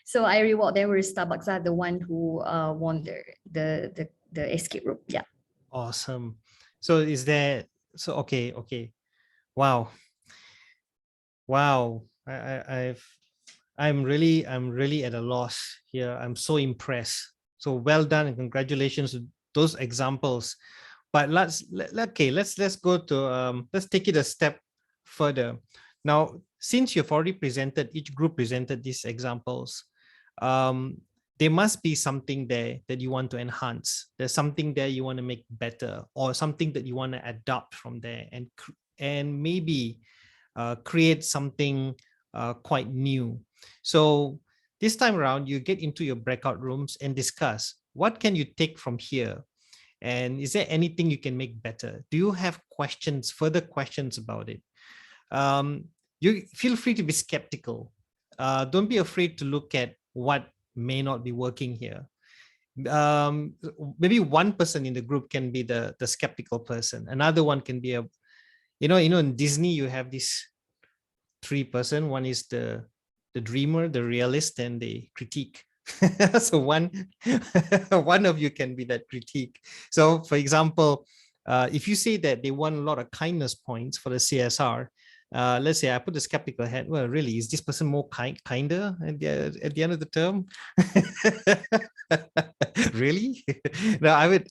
So I reward them with Starbucks are the one who won the escape room. Yeah. Awesome. So is there okay. Wow. I'm really at a loss here. I'm so impressed. So well done and congratulations to those examples. But let's go to let's take it a step further. Now, since you've already presented, each group presented these examples, there must be something there that you want to enhance. There's something there you want to make better, or something that you want to adopt from there, and maybe create something quite new. So this time around, you get into your breakout rooms and discuss what can you take from here, and is there anything you can make better? Do you have questions, further questions about it? you feel free to be skeptical. Don't be afraid to look at what may not be working here. Maybe one person in the group can be the skeptical person. Another one can be in Disney, you have this three person. One is the dreamer, the realist, and the critique. So one of you can be that critique. So for example, if you say that they want a lot of kindness points for the CSR, let's say I put the skeptical head. Well, really, is this person more kinder at the end of the term? Really? No, I would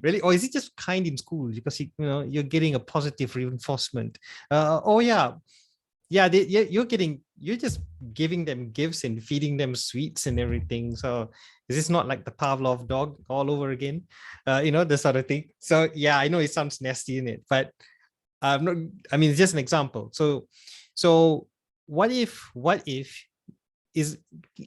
really. Or is it just kind in school because you're getting a positive reinforcement? Oh yeah, you're just giving them gifts and feeding them sweets and everything. So is this not like the Pavlov dog all over again? This sort of thing. So yeah, I know it sounds nasty in it, but not. I mean, it's just an example. So what if is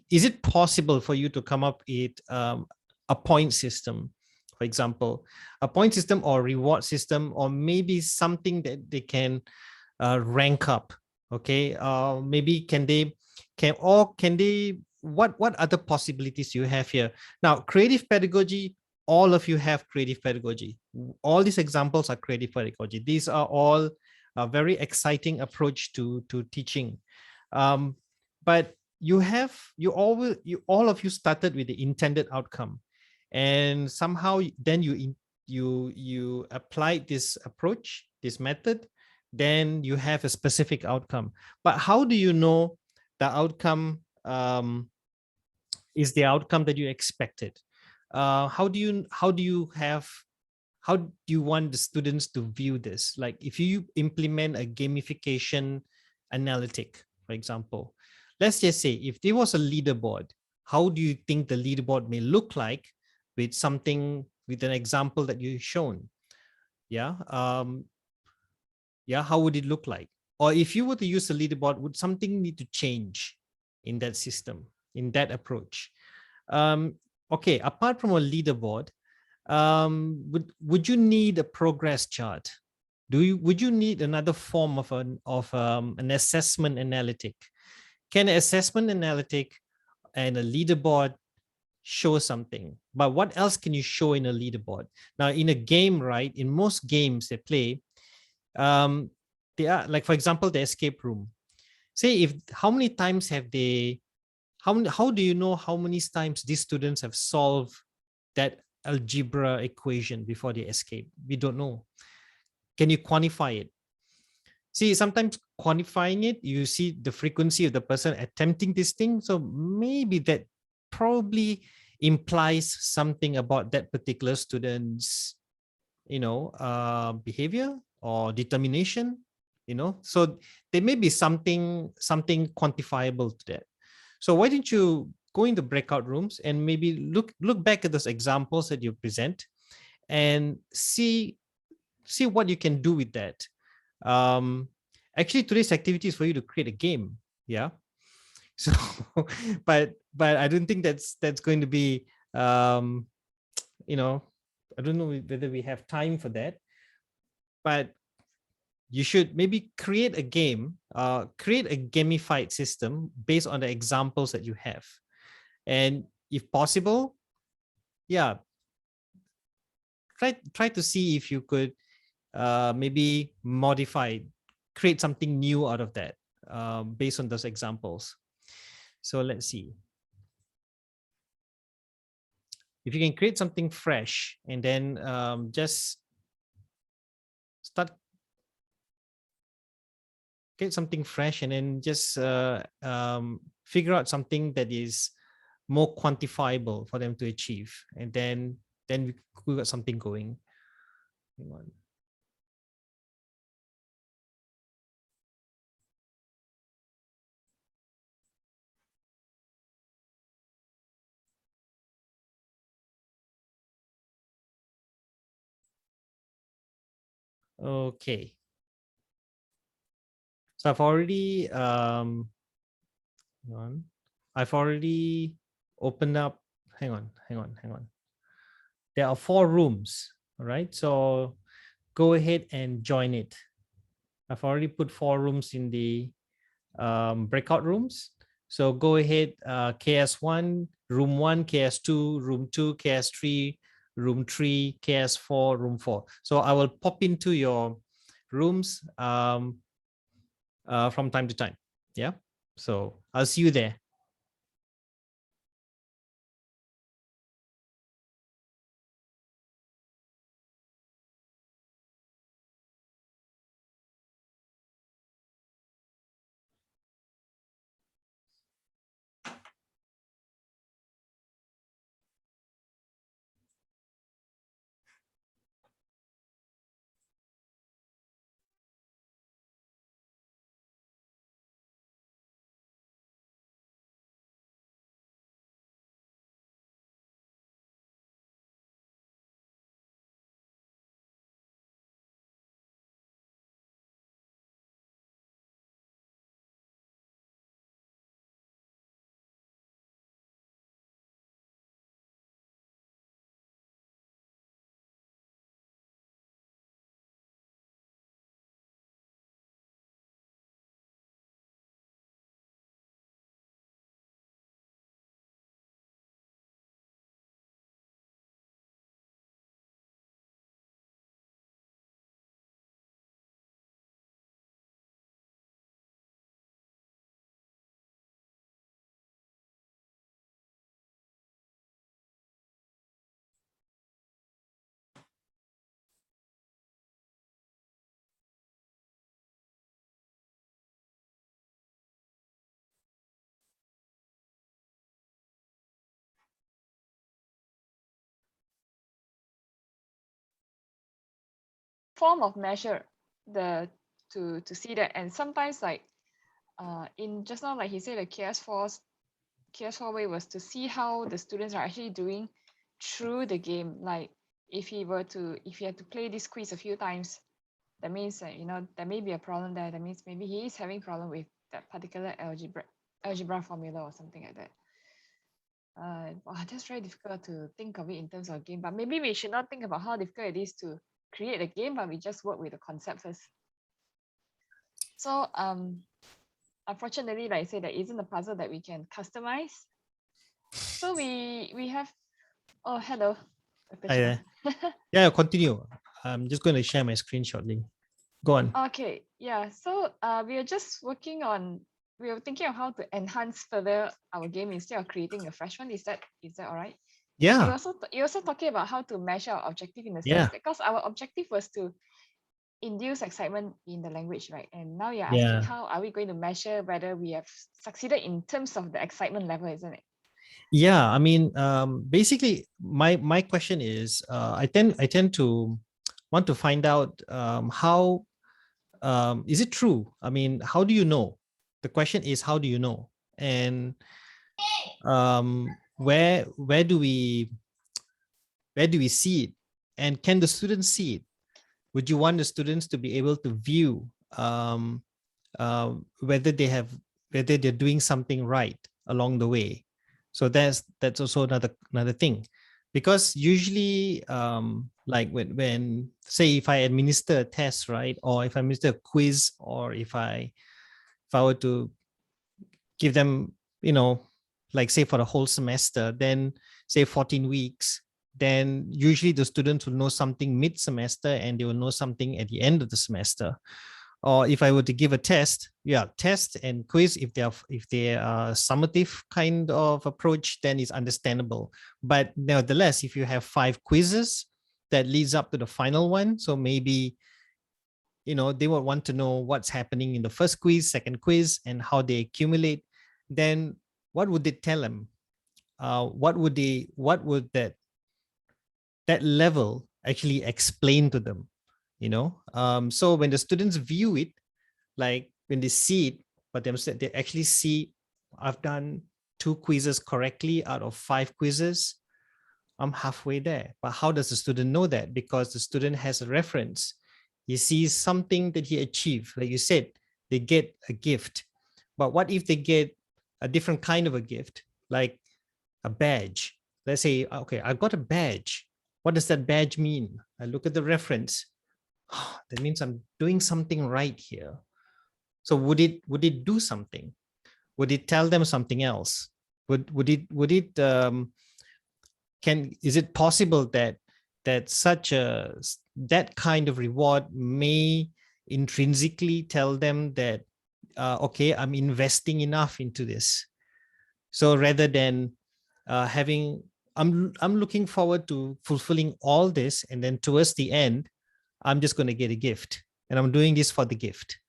it possible for you to come up with a point system, for example, a point system or reward system, or maybe something that they can rank up? Okay, maybe can they what other possibilities you have here? Now, creative pedagogy, all of you have creative pedagogy. All these examples are creative pedagogy. These are all a very exciting approach to teaching. But all of you started with the intended outcome, and somehow then you applied this approach, this method, then you have a specific outcome. But how do you know the outcome is the outcome that you expected? How do you want the students to view this? Like if you implement a gamification analytic, for example, let's just say if there was a leaderboard, how do you think the leaderboard may look like with an example that you've shown? Yeah. How would it look like? Or if you were to use a leaderboard, would something need to change in that system, in that approach? Okay, apart from a leaderboard, would you need a progress chart? Would you need another form of an assessment analytic? Can an assessment analytic and a leaderboard show something? But what else can you show in a leaderboard? Now, in a game, right? In most games they play, they are like, for example, the escape room. Say how many times have they? How do you know how many times these students have solved that algebra equation before they escape? We don't know. Can you quantify it? See, sometimes quantifying it, you see the frequency of the person attempting this thing. So maybe that probably implies something about that particular student's, behavior or determination. So there may be something quantifiable to that. So why don't you go into breakout rooms and maybe look back at those examples that you present and see what you can do with that. Actually, today's activity is for you to create a game. Yeah. So, but I don't think that's going to be, I don't know whether we have time for that, but you should maybe create a game, create a gamified system based on the examples that you have. And if possible, yeah, try to see if you could maybe modify, create something new out of that based on those examples. So let's see. If you can create something fresh and then just get something fresh and then just figure out something that is more quantifiable for them to achieve, and then we got something going. Hang on. Okay. So I've already hang on. I've already opened up. Hang on. There are 4 rooms. All right. So go ahead and join it. I've already put 4 rooms in the breakout rooms. So go ahead, KS1, room 1, KS2, room 2, KS3, room 3, KS4, room 4. So I will pop into your rooms from time to time. Yeah. So I'll see you there. Form of measure to see that, and sometimes like in just now, like he said, the KS4 way was to see how the students are actually doing through the game. Like if he had to play this quiz a few times, that means that there may be a problem there. That means maybe he is having problem with that particular algebra formula or something like that. Wow, that's very difficult to think of it in terms of game, but maybe we should not think about how difficult it is to create a game, but we just work with the concept first. So unfortunately, like I said, there isn't a puzzle that we can customize. So we have, oh, hello. Hi there. Yeah, continue. I'm just going to share my screen shortly. Go on. Okay, yeah. So we are just working on, we are thinking of how to enhance further our game instead of creating a fresh one. Is that all right? Yeah. You're also talking about how to measure our objective in the sense, Yeah. because our objective was to induce excitement in the language, right? And now you're Yeah. asking how are we going to measure whether we have succeeded in terms of the excitement level, isn't it? Yeah, I mean, basically, my question is, I tend to want to find out how is it true? I mean, how do you know? The question is, how do you know? And where do we see it? And can the students see it? Would you want the students to be able to view whether they're doing something right along the way? So that's also another thing, because usually like when say if I administer a test, right, or if I administer a quiz, or if I were to give them, like say for the whole semester, then say 14 weeks, then usually the students will know something mid-semester and they will know something at the end of the semester. Or if I were to give a test, test and quiz, if they are summative kind of approach, then it's understandable. But nevertheless, if you have 5 quizzes that leads up to the final one, so maybe they would want to know what's happening in the first quiz, second quiz, and how they accumulate. Then what would it tell them? What would that level actually explain to them? So when the students view it, like when they see it, but they actually see, I've done 2 quizzes correctly out of 5 quizzes, I'm halfway there. But how does the student know that? Because the student has a reference. He sees something that he achieved. Like you said, they get a gift. But what if they get a different kind of a gift, like a badge? Let's say, okay, I got a badge. What does that badge mean? I look at the reference. That means I'm doing something right here. So would it do something? Would it tell them something else? Is it possible that that kind of reward may intrinsically tell them that okay, I'm investing enough into this? So rather than I'm looking forward to fulfilling all this, and then towards the end, I'm just going to get a gift, and I'm doing this for the gift.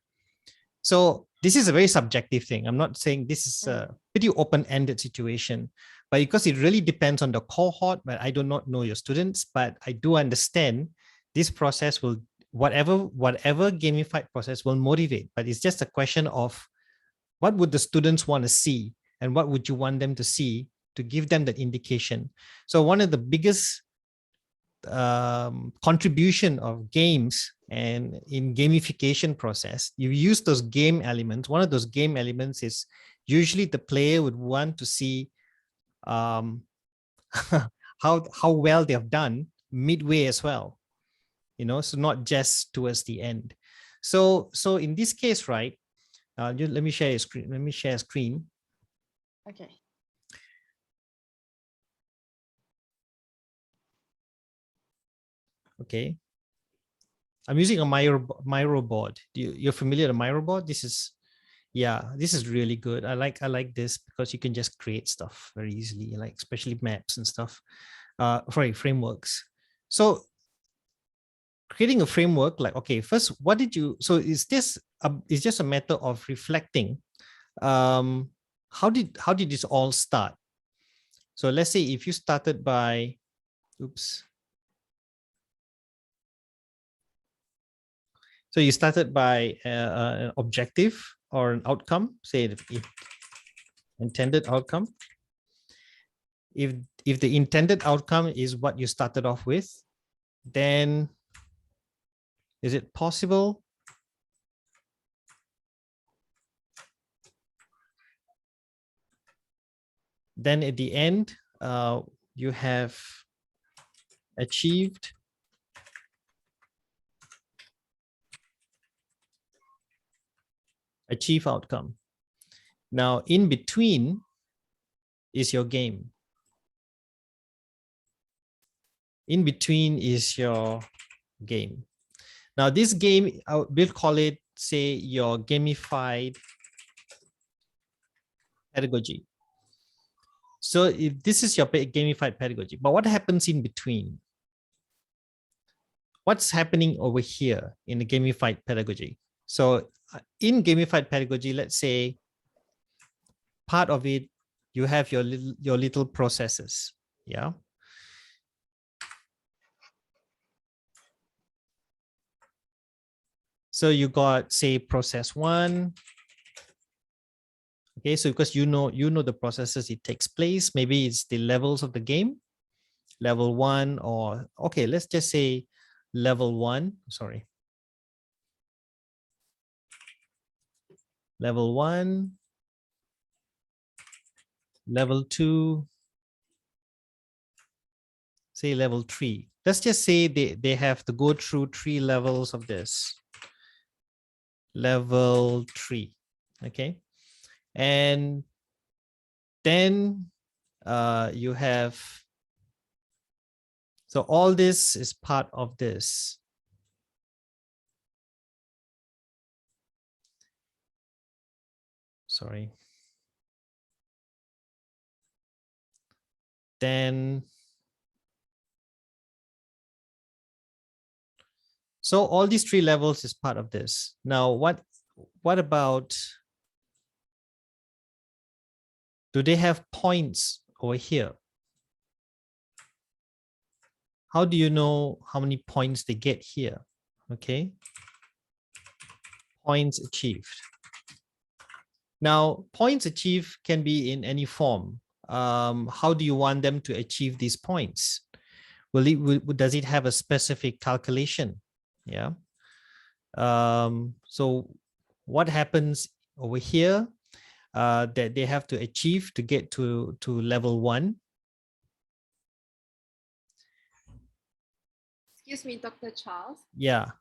So this is a very subjective thing. I'm not saying this is a pretty open-ended situation, but because it really depends on the cohort. But I do not know your students, but I do understand this process will, whatever gamified process will motivate. But it's just a question of what would the students want to see, and what would you want them to see to give them that indication. So one of the biggest contribution of games and in gamification process, you use those game elements. One of those game elements is usually the player would want to see how well they have done midway as well, so not just towards the end. So in this case, right, let me share a screen. Okay. Okay. I'm using a Miro board. You're familiar with Miro board? This is really good. I like this because you can just create stuff very easily, like especially maps and stuff. Frameworks. So creating a framework, like, okay, first, what did you, so is this it's just a matter of reflecting how did this all start? So let's say if you started by, so you started by an objective or an outcome, say the intended outcome. If the intended outcome is what you started off with, then is it possible then at the end you have achieved outcome? Now in between is your game. In between is your game. Now this game, we'll call it, say, your gamified pedagogy. So if this is your gamified pedagogy, but what happens in between? What's happening over here in the gamified pedagogy? So in gamified pedagogy, let's say part of it, you have your little processes. Yeah. So you got, say, process 1. Okay, so because you know the processes it takes place, maybe it's the levels of the game, level 1, or okay, let's just say level 1, sorry. Level 1, level 2, say level 3. Let's just say they have to go through 3 levels of this. Level 3, okay? And then you have, so all this is part of this. Sorry. Then, so all these 3 levels is part of this. Now, what about, do they have points over here? How do you know how many points they get here? Okay. Points achieved. Now, points achieved can be in any form. How do you want them to achieve these points? Does it have a specific calculation? Yeah. So what happens over here that they have to achieve to get to level 1? Excuse me, Dr. Charles. Yeah.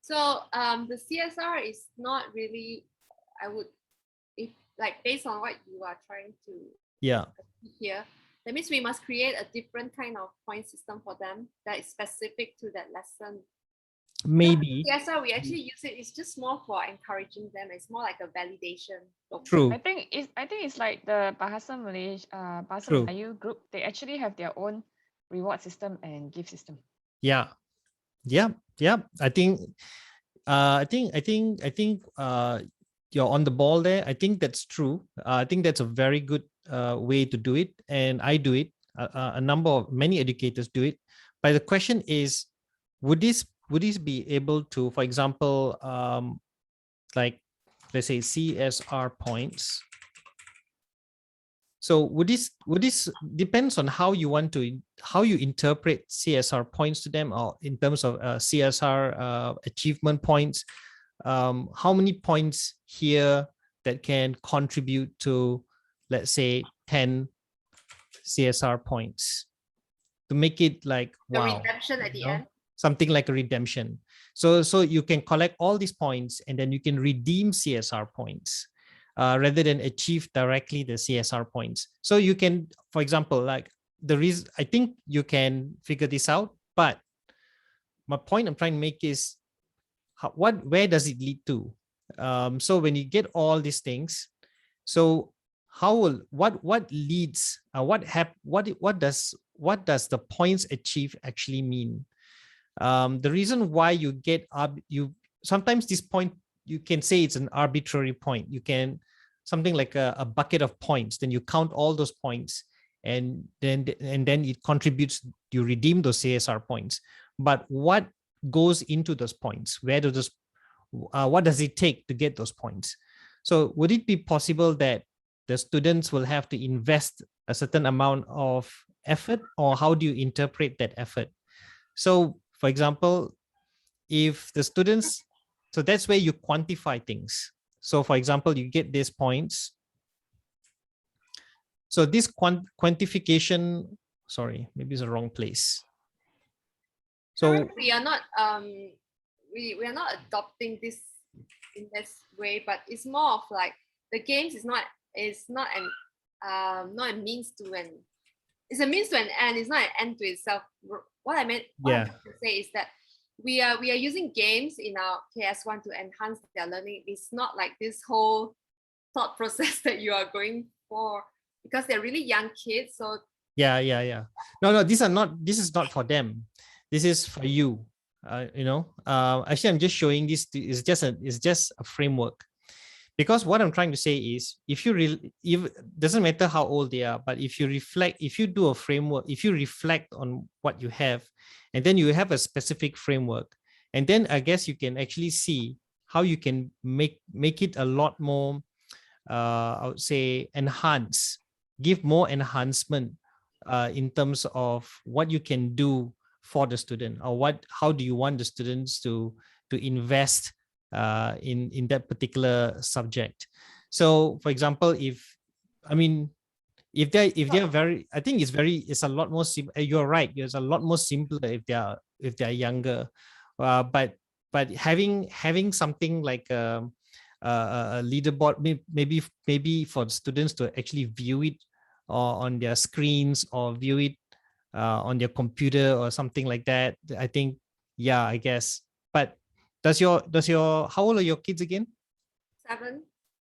So the CSR is not really, I would, if like based on what you are trying to Yeah. here, that means we must create a different kind of point system for them that is specific to that lesson. Maybe. CSR, we actually use it. It's just more for encouraging them. It's more like a validation. True. I think it's like the Bahasa Malaysia, Bahasa True. Melayu group. They actually have their own reward system and gift system. Yeah. Yeah. I think you're on the ball there. I think that's true. I think that's a very good way to do it, and I do it. Many educators do it. But the question is, would this be able to, for example, like let's say CSR points? So would this depends on how you interpret CSR points to them, or in terms of CSR achievement points, how many points here that can contribute to, let's say, 10 CSR points to make it like, The wow, redemption at the end. something like a redemption. So you can collect all these points and then you can redeem CSR points. Rather than achieve directly the CSR points. So you can, for example, like the reason, I think you can figure this out, but my point I'm trying to make is where does it lead to? So when you get all these things, so what leads, what does the points achieve actually mean? The reason why you get sometimes this point, you can say it's an arbitrary point. You can something like a bucket of points, then you count all those points, and then it contributes, you redeem those CSR points. But what goes into those points? Where do those what does it take to get those points? So would it be possible that the students will have to invest a certain amount of effort, or how do you interpret that effort? So for example, if the students, so that's where you quantify things. So for example, you get these points. So this quantification, sorry, maybe it's the wrong place. So we are not we are not adopting this in this way, but it's more of like the games is not a means to an, it's a means to an end. It's not an end to itself. What I meant to say is that we are using games in our KS1 to enhance their learning. It's not like this whole thought process that you are going for, because they're really young kids. So yeah. No, this is not for them. This is for you. Actually, I'm just showing this. It's just a framework. Because what I'm trying to say is, if doesn't matter how old they are, but if you do a framework, if you reflect on what you have, and then you have a specific framework, and then I guess you can actually see how you can make it a lot more, I would say, give more enhancement in terms of what you can do for the student, or how do you want the students to invest in that particular subject. So for example, if they're very, I think it's a lot more simple. You're right, it's a lot more simpler if they're younger, but having something like a leaderboard, maybe for the students to actually view it on their screens, or view it on their computer or something like that. I think, yeah, I guess. But how old are your kids again? 7.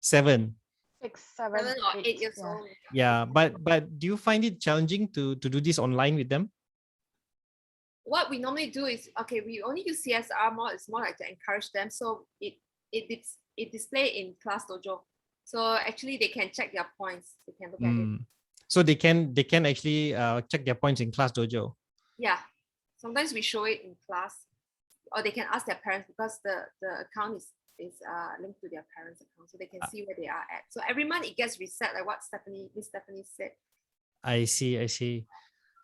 7. 6, 7, 7 or 8 years yeah. old. Yeah, but do you find it challenging to do this online with them? What we normally do is, okay, we only use CSR more. It's more like to encourage them. So it display in Class Dojo. So actually they can check their points. They can look at it. So they can actually check their points in Class Dojo. Yeah, sometimes we show it in class, or they can ask their parents, because the account is linked to their parents' account, so they can see where they are at. So every month it gets reset, like what Miss Stephanie said. I see.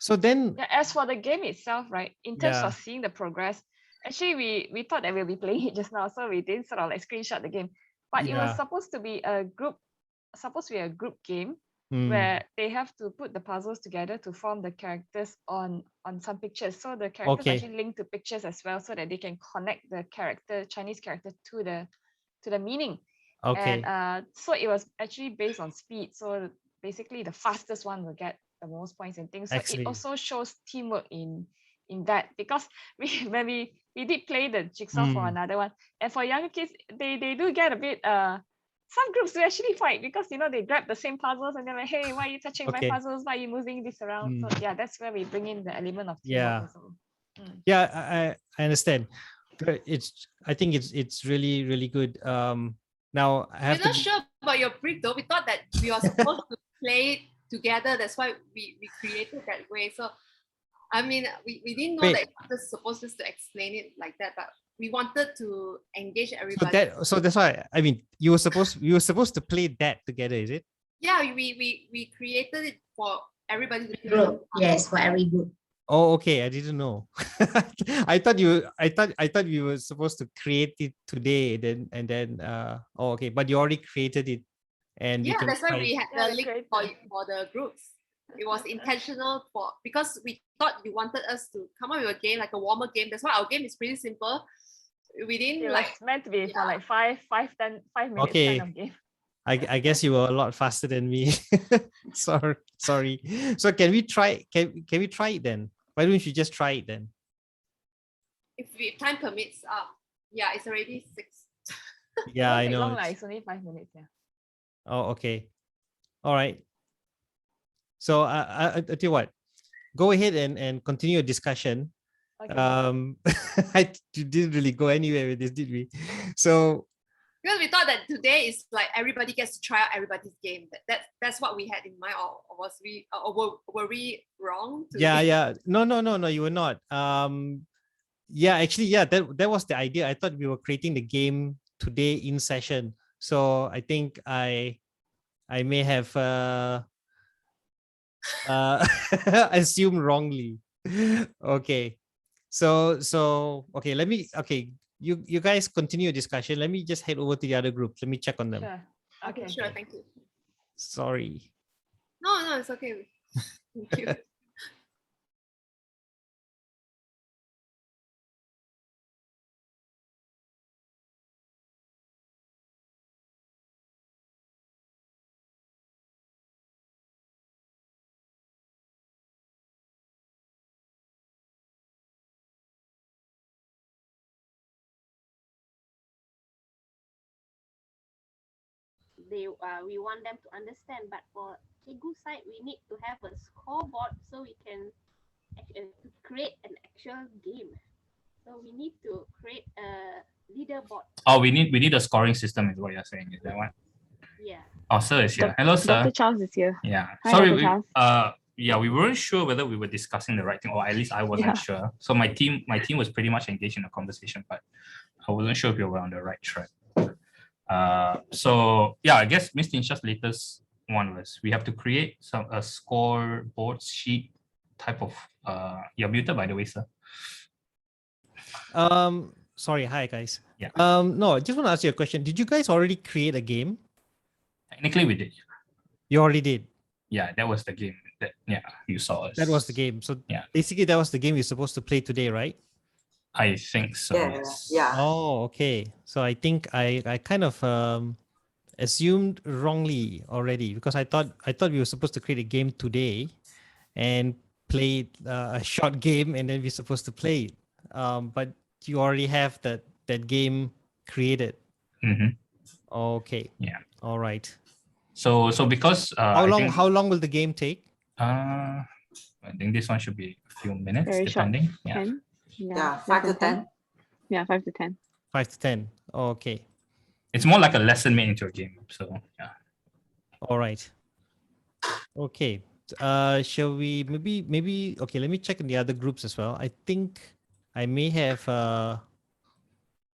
So then, as for the game itself, right, in terms of seeing the progress, actually we thought that we'll be playing it just now, so we didn't sort of like screenshot the game, but it was supposed to be a group game. where they have to put the puzzles together to form the characters on some pictures. So the characters are Okay. actually linked to pictures as well, so that they can connect the character, Chinese character, to the meaning. Okay. And so it was actually based on speed. So basically, the fastest one will get the most points and things. So it Excellent. also shows teamwork in that, because when we did play the jigsaw for another one, and for younger kids, they do get a bit some groups will actually fight, because they grab the same puzzles and they're like, hey, why are you touching my Okay. puzzles? Why are you moving this around? So yeah, that's where we bring in the element of teamwork Yeah. also. Yeah, I understand. But I think it's really, really good. Now I have We're not to sure about your brick though. We thought that we are supposed to play it together. That's why we created that way. So I mean, we didn't know that Wait. it was supposed to explain it like that, but we wanted to engage so everybody. so that's why I mean you were supposed to play that together, is it? Yeah, we created it for everybody to play. Group. Yes, for every group. Oh, okay. I didn't know. I thought we were supposed to create it today, and then oh, okay, but you already created it, and we Yeah, can that's why try. we had the link for the groups. It was intentional because we thought you wanted us to come up with a game, like a warmer game. That's why our game is pretty simple. We didn't It like was meant to be for like 5 minutes Okay. kind of game. I guess you were a lot faster than me. Sorry. So can we try? Can we try it then? Why don't you just try it then? if time permits. Yeah, it's already 6. Yeah, I It won't take know. long, it's only 5 minutes. Yeah. Oh, okay. All right. So I tell you what, go ahead and continue your discussion. Okay. I didn't really go anywhere with this, did we? So Because we thought that today is like everybody gets to try out everybody's game. That's what we had in mind. Or was we? Or were we wrong? yeah. No. You were not. Yeah, actually, yeah. That was the idea. I thought we were creating the game today in session. So I think I may have assumed wrongly. Okay. So okay. You guys continue your discussion. Let me just head over to the other group. Let me check on them. Sure. Okay, sure. Thank you. Sorry. No, it's okay. Thank you. We want them to understand, but for Cikgu side, we need to have a scoreboard so we can create an actual game. So we need to create a leaderboard. Oh, we need a scoring system, is what you're saying. Is that what? Yeah. Oh, sir is here. Hello, sir. Dr. Charles is here. Yeah. Hi, Sorry, Dr. Charles. yeah, we weren't sure whether we were discussing the right thing, or at least I wasn't sure. So my team was pretty much engaged in the conversation, but I wasn't sure if we were on the right track. So yeah, I guess Ms. Tinsha's latest one was we have to create a scoreboard sheet type of. You're muted, by the way, sir. Sorry. Hi, guys. Yeah. No, I just want to ask you a question. Did you guys already create a game? Technically, we did. You already did. Yeah, that was the game that you saw us. That was the game. So yeah, basically that was the game you're supposed to play today, right? I think so. Yeah. Oh, okay. So I think I kind of assumed wrongly already, because I thought we were supposed to create a game today and play a short game, and then we're supposed to play it. But you already have that game created. Mm-hmm. Okay. Yeah. All right. So because how long will the game take? I think this one should be a few minutes, Very depending. short. Yeah. 10? Yeah, 5 to 10. Yeah, 5 to 10. 5 to 10. Okay. It's more like a lesson made into a game. So yeah. All right. Okay. Shall we maybe okay, let me check in the other groups as well. I think I may have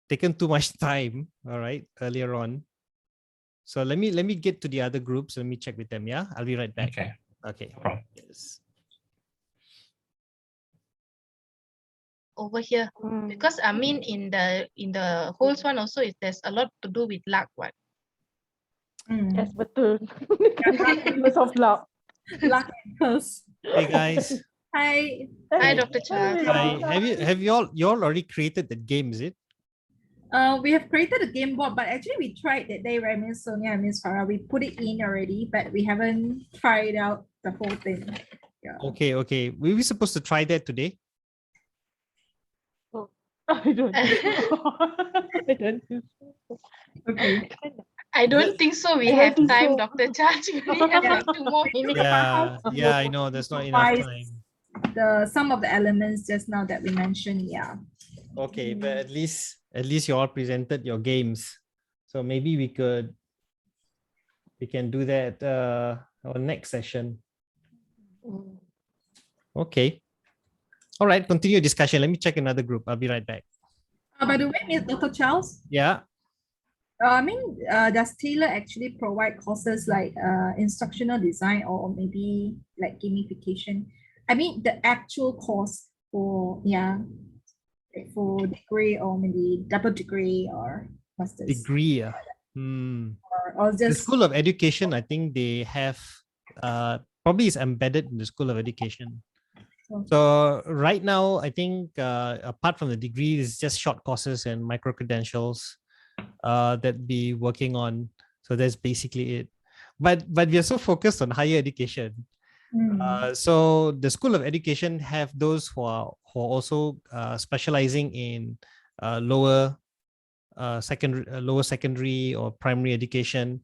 taken too much time, all right, earlier on. So let me get to the other groups. Let me check with them. Yeah, I'll be right back. Okay. Okay. No problem. Yes. Over here, because I mean in the whole one also there's a lot to do with luck. What? Yes, betul. Because of luck. Luck and curse. Hey guys. Hi. Hi, Dr. Charles. Hi. Have you all already created the game, is it? We have created a game board, but actually we tried that day, right, Miss Sonia and Miss Farah? We put it in already, but we haven't tried out the whole thing. Yeah. Okay. Were we supposed to try that today? I don't think so. I don't think so. Okay. I don't think so. We I don't have think time, so. Dr. Charles. We only have like 2 more minutes. Yeah, I know. There's not enough Improvise time. some of the elements just now that we mentioned. Yeah. Okay, but at least you all presented your games. So maybe we can do that our next session. Okay. All right, continue discussion. Let me check another group. I'll be right back. By the way, Miss Dr. Charles, Yeah. Does Taylor actually provide courses like instructional design or maybe like gamification? I mean, the actual course for degree or maybe double degree or master's. Degree. Or The just School of Education, I think they have probably is embedded in the School of Education. So right now, I think apart from the degree, it's just short courses and micro credentials that be working on. So that's basically it. But we are so focused on higher education. So the School of Education have those who are also specializing in lower secondary or primary education.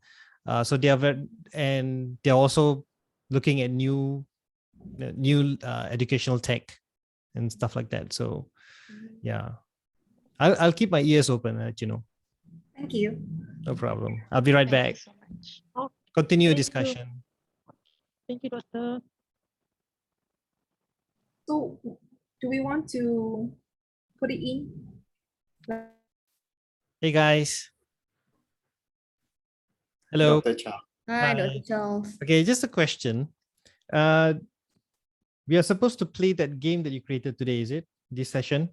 So they are and they're also looking at new educational tech and stuff like that. So yeah, I'll keep my ears open, you know. Thank you. No problem. I'll be right back. So much. Oh, Continue thank you. discussion. Thank you, Doctor. So do we want to put it in? Hey guys. Hello. Dr. Charles. Hi, Dr. Charles. Okay, just a question. We are supposed to play that game that you created today, is it? This session?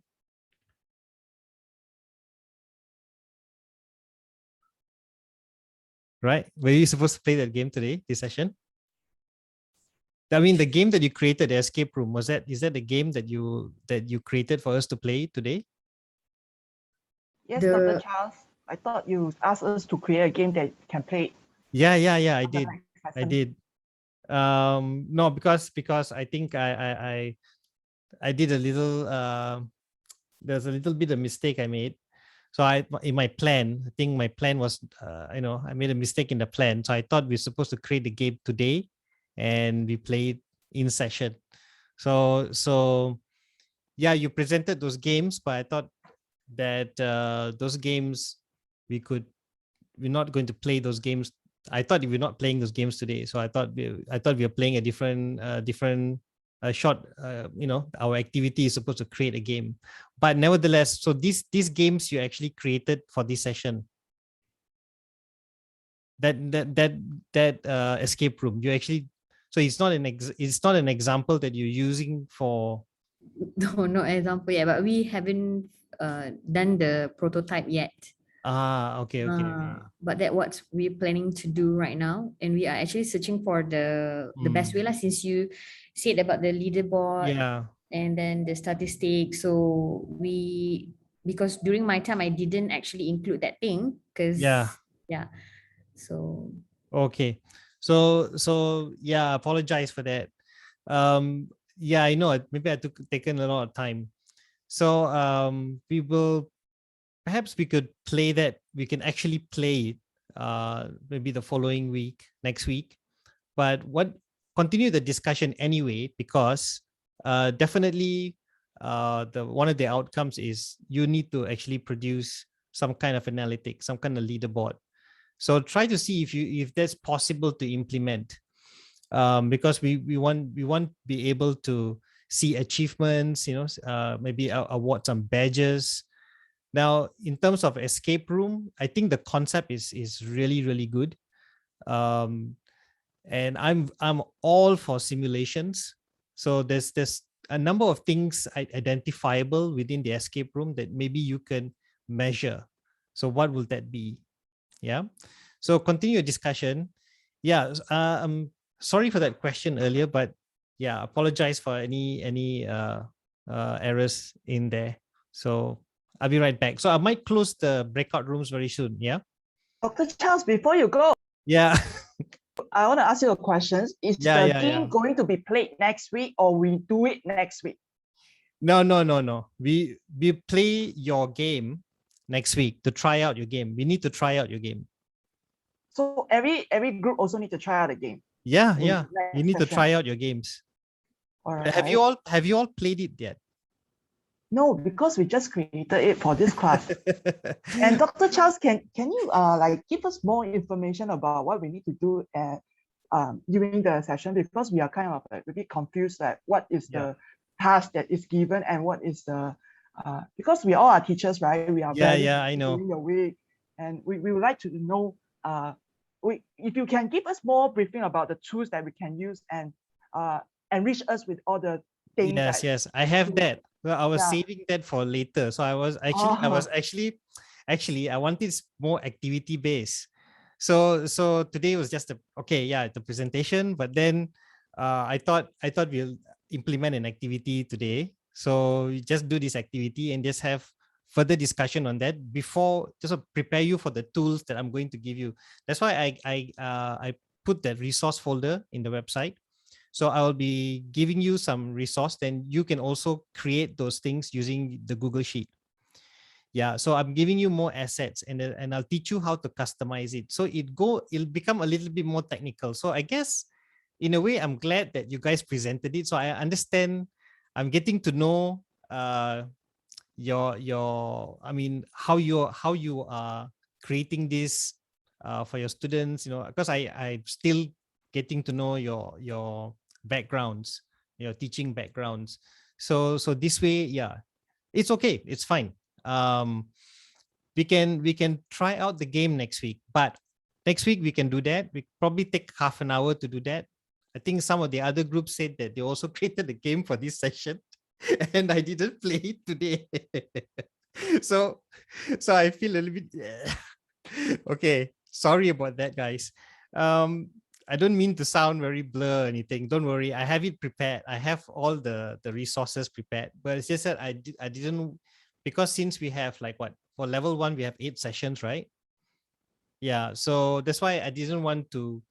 Right? Were you supposed to play that game today, this session? I mean, the game that you created, the escape room, is that the game that you created for us to play today? Yes, Dr. Charles. I thought you asked us to create a game that can play. Yeah, I did. I did. No, because I think I did a little there's a little bit of mistake I made. So in my plan, I think my plan was I made a mistake in the plan. So I thought we were supposed to create the game today and we played in session. So yeah, you presented those games, but I thought that those games we're not going to play those games. I thought we're not playing those games today. So I thought we were playing a different short, our activity is supposed to create a game, but nevertheless, so these games you actually created for this session, that escape room, you actually, so it's not an example that you're using for. No, not example yet, but we haven't done the prototype yet. Okay. But that's what we're planning to do right now, and we are actually searching for the best way, since you said about the leaderboard, and then the statistics. So because during my time I didn't actually include that thing, because so okay, so yeah, apologize for that. I know maybe I taken a lot of time. So perhaps we could play that. We can actually play it maybe the following week, next week. But continue the discussion anyway, because definitely one of the outcomes is you need to actually produce some kind of analytics, some kind of leaderboard. So try to see if that's possible to implement, because we want to be able to see achievements, maybe awards and badges. Now, in terms of escape room, I think the concept is really, really good. And I'm all for simulations. So there's a number of things identifiable within the escape room that maybe you can measure. So what will that be? Yeah. So continue your discussion. Yeah, sorry for that question earlier, but yeah, apologize for any errors in there. So I'll be right back. So I might close the breakout rooms very soon. Yeah. Dr. Charles, before you go, Yeah. I want to ask you a question. Is Yeah, the yeah, game yeah. going to be played next week or we do it next week? No. We play your game next week to try out your game. We need to try out your game. So every group also need to try out a game. Yeah. in You next need to session. try out your games. All Have right. you all played it yet? No, because we just created it for this class. And Dr. Charles, can you like give us more information about what we need to do at during the session, because we are kind of a bit confused that what is the task that is given and what is the because we all are teachers, right? We are very Yeah, I busy know. during the week, and we would like to know if you can give us more briefing about the tools that we can use and enrich us with all the things that Yes, I have that. Well, I was Yeah. saving that for later. So I was actually I wanted more activity based. So today was just the presentation, but then I thought we'll implement an activity today. So we just do this activity and just have further discussion on that before, just to prepare you for the tools that I'm going to give you. That's why I put that resource folder in the website. So I'll be giving you some resource, then you can also create those things using the Google Sheet. Yeah, so I'm giving you more assets, and I'll teach you how to customize it. So it'll become a little bit more technical. So I guess in a way, I'm glad that you guys presented it. So I understand, I'm getting to know I mean, how you are creating this for your students, because I'm still getting to know your backgrounds, your teaching backgrounds. So this way, yeah, it's okay, it's fine. We can try out the game next week, but next week we can do that. We probably take half an hour to do that. I think some of the other groups said that they also created a game for this session and I didn't play it today. so I feel a little bit okay, sorry about that, guys. I don't mean to sound very blur or anything. Don't worry, I have it prepared. I have all the resources prepared, but it's just that I didn't, because since we have like what, for level 1 we have 8 sessions, right? Yeah, so that's why I didn't want to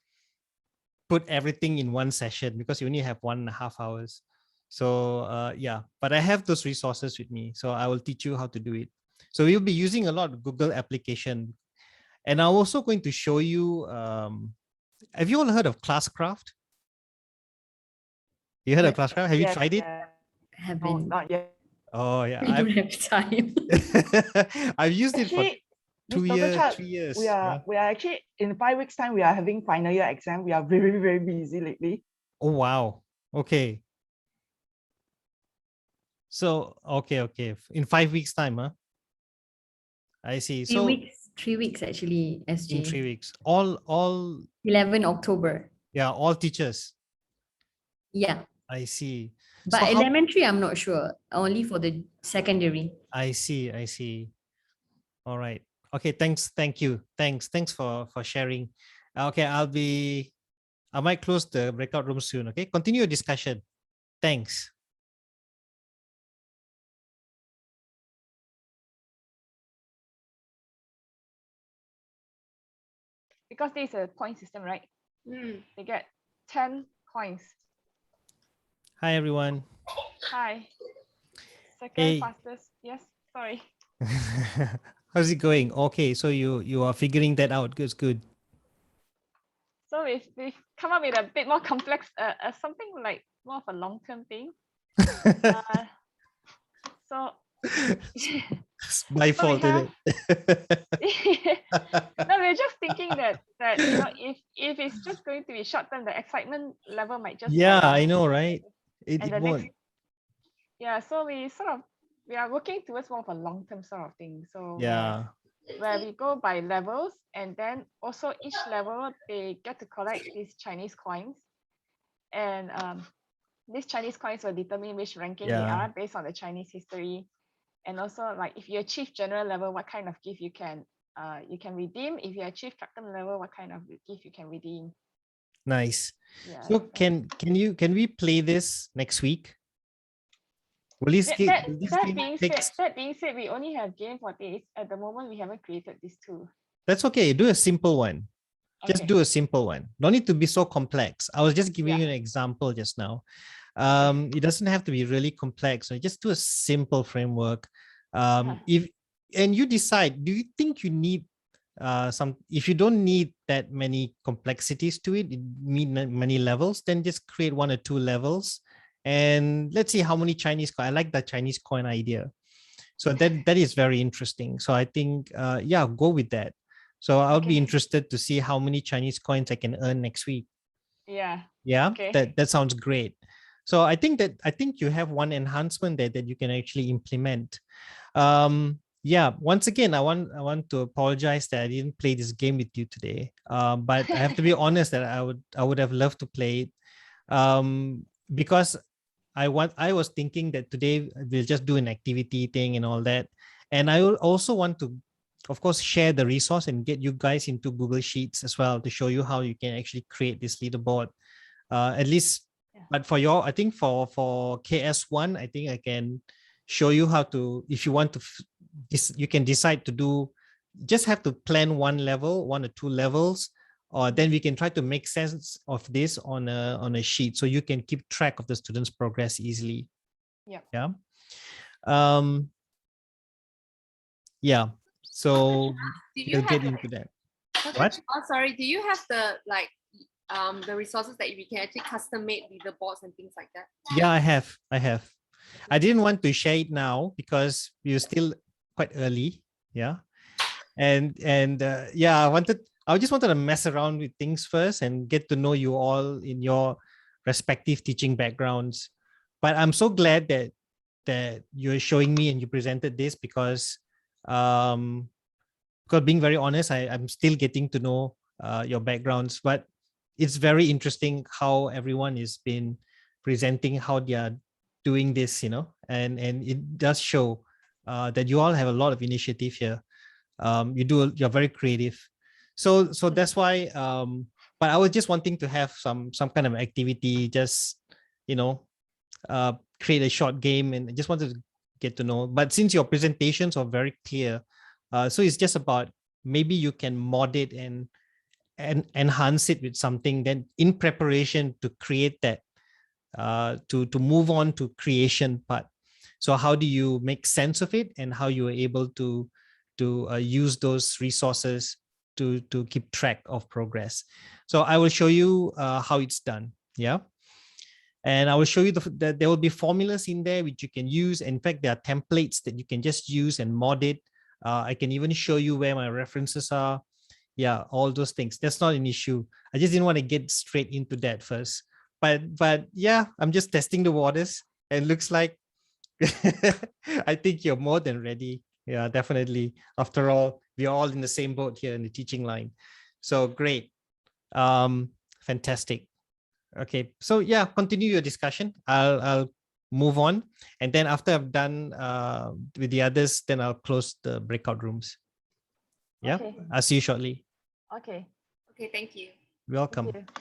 put everything in one session, because you only have 1.5 hours. So yeah, but I have those resources with me, so I will teach you how to do it. So we'll be using a lot of Google application, and I'm also going to show you. Have you all heard of Classcraft? You heard of Classcraft? Have you tried it? Haven't. Not yet. Oh yeah, We don't have time. I've used it for Actually, 2 Dr. years, Charles, 3 years. we are actually in 5 weeks time we are having final year exam. We are very, very busy lately. Oh wow. Okay. So okay. In 5 weeks time, huh? I see. 3 So weeks. 3 weeks actually, SG. in 3 weeks, all 11 October. yeah, all teachers. Yeah. I see. But So how, elementary, I'm not sure. Only for the secondary. I see. All right. Okay, thank you. Thanks for sharing. Okay, I might close the breakout room soon. Okay, continue your discussion. Thanks. Because this is a point system, right? They get 10 points. Hi everyone. Hi. Second Hey. fastest. Yes, sorry. How's it going? Okay, so you are figuring that out. Good. So we've come up with a bit more complex, something like more of a long-term thing. So It's my so we fault, have, isn't it? no, we're just thinking that if it's just going to be short term, the excitement level might just Yeah, die I down. know, right? And It the won't. next, so we are working towards more of a long-term sort of thing. So Yeah. where we go by levels, and then also each level they get to collect these Chinese coins, and these Chinese coins will determine which ranking they Yeah. are based on the Chinese history, and also like if you achieve general level, what kind of gift you can you can redeem. If you achieve platinum level, what kind of gift you can redeem. Nice. Yeah. So can we play this next week? Will this That, game, that, will this that game being take... said, that being said, we only have game for this. At the moment, we haven't created this tool. That's okay. Do a simple one. Just Okay. do a simple one. Don't need to be so complex. I was just giving you Yeah. an example just now. It doesn't have to be really complex. So just do a simple framework. If and you decide, do you think you need some? If you don't need that many complexities to it, many levels, then just create 1 or 2 levels, and let's see how many Chinese coin. I like the Chinese coin idea. So that is very interesting. So I think yeah, go with that. So I'll be interested to see how many Chinese coins I can earn next week. Yeah. Yeah, Okay. that sounds great. So I think you have one enhancement there that you can actually implement. Yeah, once again, I want to apologize that I didn't play this game with you today. But I have to be honest that I would have loved to play it. Because I was thinking that today we'll just do an activity thing and all that. And I will also want to, of course, share the resource and get you guys into Google Sheets as well to show you how you can actually create this leaderboard. At least, but for I think for KS1, I think I can show you how to, if you want to, you can decide to do, just have to plan 1 level, 1 or 2 levels, or then we can try to make sense of this on a sheet so you can keep track of the students' progress easily. Yeah. Yeah. Yeah. So Did you we'll have get the- into that. Okay. What? Oh, sorry. Do you have the resources that we can actually custom make leaderboards and things like that? Yeah, I have. I didn't want to share it now because we're still quite early. Yeah. And yeah, I just wanted to mess around with things first and get to know you all in your respective teaching backgrounds. But I'm so glad that you're showing me and you presented this because being very honest, I'm still getting to know your backgrounds, but it's very interesting how everyone has been presenting how they are doing this, and it does show that you all have a lot of initiative here. You're very creative. So that's why, but I was just wanting to have some kind of activity, just, create a short game, and I just wanted to get to know. But since your presentations are very clear, so it's just about maybe you can mod it and enhance it with something then in preparation to create that, to move on to creation part. So how do you make sense of it and how you are able to use those resources to keep track of progress. So I will show you how it's done. Yeah. And I will show you that there will be formulas in there which you can use. In fact, there are templates that you can just use and mod it. I can even show you where my references are. Yeah, all those things. That's not an issue. I just didn't want to get straight into that first. But yeah, I'm just testing the waters. And looks like I think you're more than ready. Yeah, definitely. After all, we're all in the same boat here in the teaching line. So great. Fantastic. Okay, so yeah, continue your discussion. I'll move on, and then after I've done with the others, then I'll close the breakout rooms. Yeah, Okay. I'll see you shortly. Okay. Okay, thank you. Welcome. Thank you.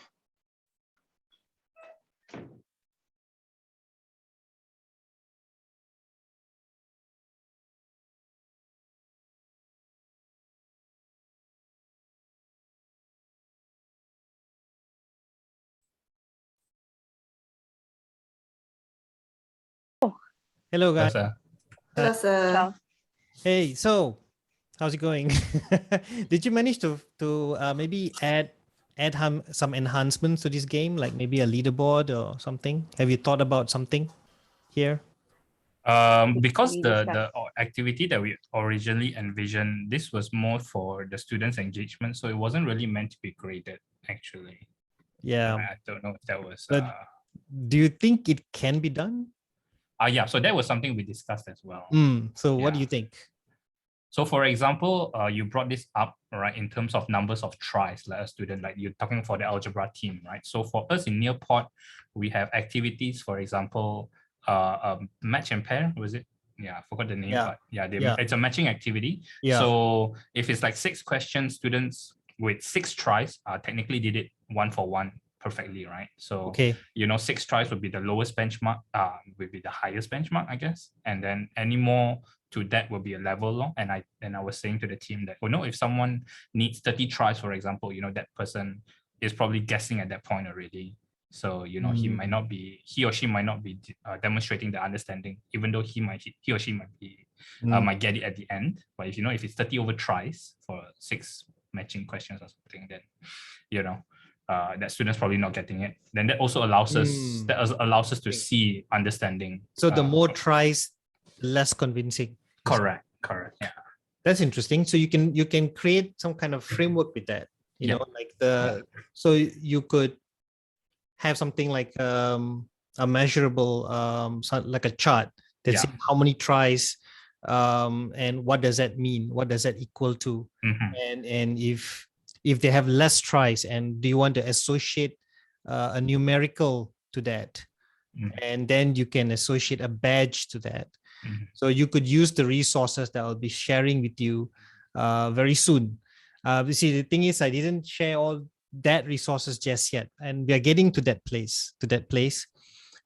Hello, guys. Hello, sir. Hey, so how's it going? Did you manage to maybe add some enhancements to this game, like maybe a leaderboard or something? Have you thought about something here? Because the activity that we originally envisioned, this was more for the students' engagement, so it wasn't really meant to be graded, actually. Yeah. I don't know if that was. But do you think it can be done? Yeah, so that was something we discussed as well. So what do you think? So for example, you brought this up, right, in terms of numbers of tries, like a student, like you're talking for the algebra team, right? So for us in Nearpod, we have activities, for example, match and pair, was it? Yeah, I forgot the name, Yeah. but yeah, Yeah. it's a matching activity. Yeah. So if it's like 6 questions, students with 6 tries technically did it 1 for 1 perfectly, right? So Okay. 6 tries would be the lowest benchmark, would be the highest benchmark, I guess. And then any more to that will be a level long. And I was saying to the team that, if someone needs 30 tries, for example, that person is probably guessing at that point already. So he or she might not be demonstrating the understanding, even though he or she might be might get it at the end. But if it's 30 over tries for 6 matching questions or something, then that student's probably not getting it. Then that also allows us to see understanding. So the more tries, less convincing. Correct. Yeah. That's interesting. So you can create some kind of framework with that. So you could have something like a measurable, like a chart that says how many tries, and what does that mean? What does that equal to? And if they have less tries, and do you want to associate a numerical to that? And then you can associate a badge to that. So you could use the resources that I'll be sharing with you very soon. You see, the thing is, I didn't share all that resources just yet, and we are getting to that place.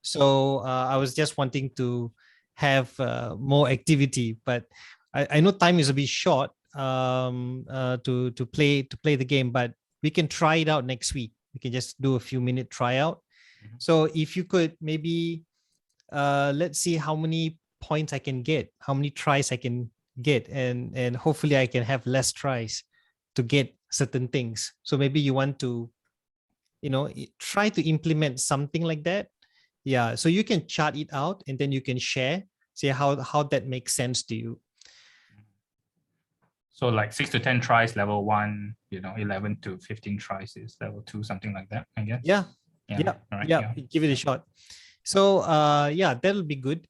So I was just wanting to have more activity, but I know time is a bit short to play the game, but we can try it out next week. We can just do a few minute tryout. So if you could maybe let's see how many points I can get, how many tries I can get, and hopefully I can have less tries to get certain things. So maybe you want to try to implement something like that. Yeah, so you can chart it out, and then you can share, see how that makes sense to you. So like 6 to 10 tries, level 1, 11 to 15 tries is level 2, something like that, I guess. Yeah. All right, Yeah. Give it a shot. So yeah, that'll be good.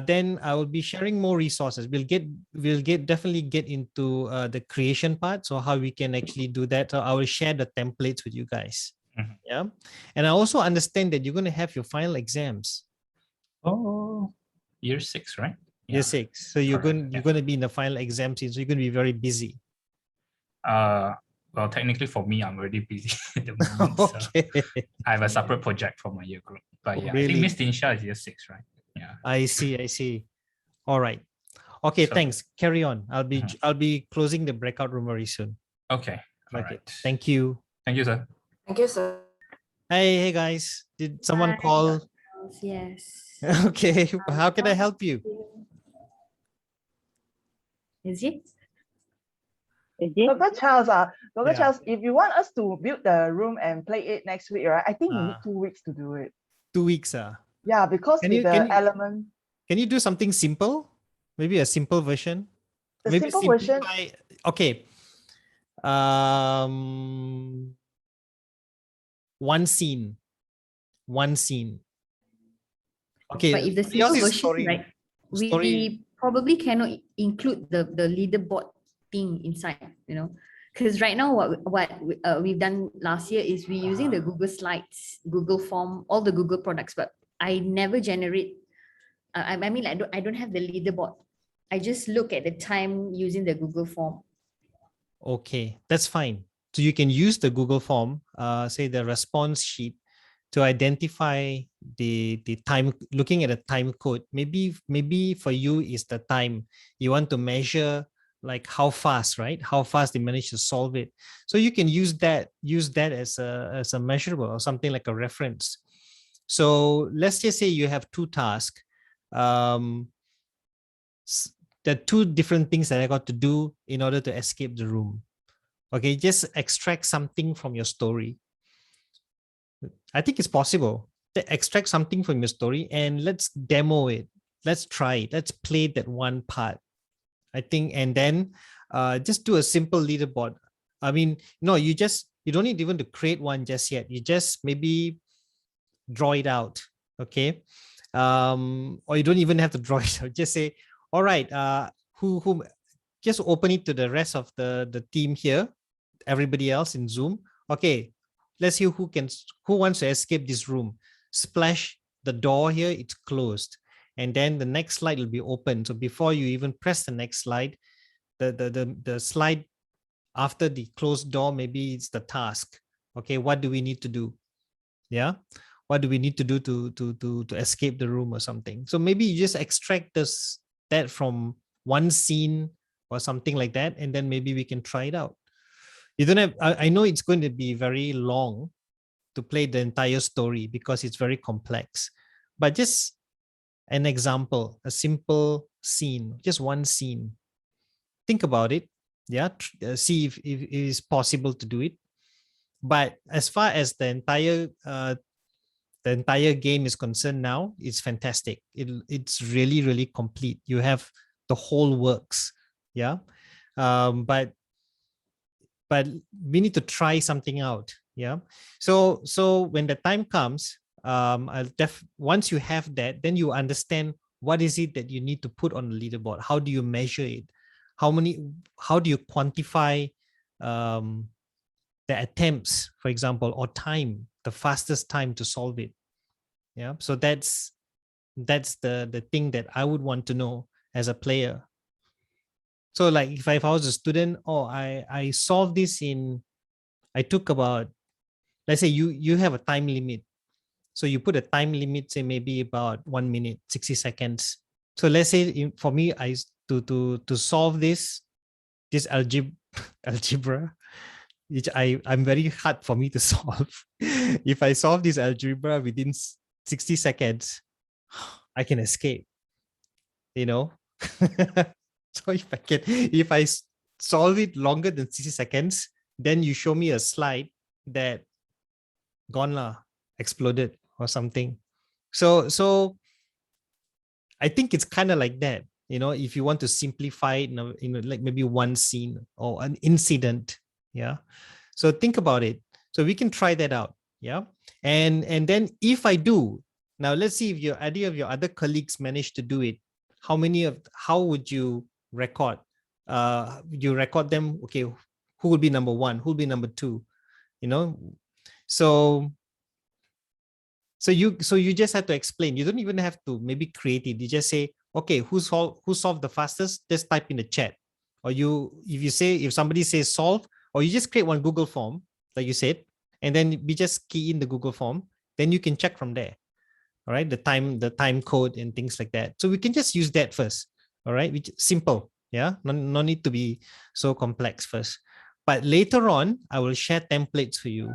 Then I will be sharing more resources. We'll definitely get into the creation part. So how we can actually do that. So I will share the templates with you guys. Yeah. And I also understand that you're going to have your final exams. Oh, year 6, right? Year 6. So you're going to be in the final exam season. So you're going to be very busy. Well, technically for me, I'm already busy at the moment. Okay. So I have a separate project for my year group. But yeah, I think Miss Tinsha is year 6, right? Yeah. I see. All right. Okay, thanks. Carry on. I'll be closing the breakout room very soon. Okay. All right. Thank you. Thank you, sir. Thank you, sir. Hey guys. Did someone call? Yes. Okay. How can I help you? Is it? Dr. Charles, Charles, if you want us to build the room and play it next week, right? I think we need 2 weeks to do it. 2 weeks, Yeah, because with the element. Can you do something simple? Maybe a simple version. The Maybe simple version. Okay. One scene. Okay. But if the simple version, right, we probably cannot include the leaderboard thing inside, because right now what we've done last year is we're using the Google Slides, Google Form, all the Google products, but I never generate. I mean, I don't have the leaderboard. I just look at the time using the Google Form. Okay, that's fine. So you can use the Google Form, say the response sheet, to identify the time, looking at a time code. Maybe for you is the time you want to measure, like how fast, right? How fast they manage to solve it. So you can use that as a measurable or something like a reference. So let's just say you have 2 tasks. There are 2 different things that I got to do in order to escape the room. Okay, just extract something from your story. I think it's possible to extract something from your story and let's demo it. Let's try it. Let's play that one part. I think, and then just do a simple leaderboard. I mean, no, you don't need even to create one just yet. You just maybe draw it out. Okay. Or you don't even have to draw it out. Just say, all right, who just open it to the rest of the team here, everybody else in Zoom. Okay, let's see who wants to escape this room. Splash the door here, it's closed. and then the next slide will be open. So before you even press the next slide, the slide after the closed door, maybe it's the task. Okay, what do we need to do? Yeah, what do we need to do to escape the room or something? So maybe you just extract that from one scene or something like that, and then maybe we can try it out. You don't have, I know it's going to be very long to play the entire story because it's very complex, but just an example, a simple scene, just one scene. Think about it. Yeah, see if it is possible to do it. But as far as the entire game is concerned now, it's fantastic. It's really, really complete. You have the whole works. Yeah. But we need to try something out. Yeah. So when the time comes, once you have that, then you understand what is it that you need to put on the leaderboard. How do you measure it? How do you quantify the attempts, for example, or time, the fastest time to solve it? Yeah. So that's the thing that I would want to know as a player. So like if I was a student, oh, I solved this I took about, let's say you have a time limit. So you put a time limit, say maybe about 1 minute, 60 seconds. So let's say for me, to solve this algebra, which I'm very hard for me to solve. If I solve this algebra within 60 seconds, I can escape, you know. So if I solve it longer than 60 seconds, then you show me a slide that gone lah, exploded or something. So I think it's kind of like that, if you want to simplify it, like maybe one scene or an incident. Yeah. So think about it. So we can try that out. Yeah. And then if I do, now let's see if any of your other colleagues manage to do it. How would you record? You record them. Okay. Who will be number one? Who will be number two? So you just have to explain. You don't even have to maybe create it. You just say, okay, who solved the fastest? Just type in the chat. Or if somebody says solve, or you just create one Google form, like you said, and then we just key in the Google form, then you can check from there. All right, the time code and things like that. So we can just use that first. All right, which simple. Yeah, no need to be so complex first. But later on, I will share templates for you,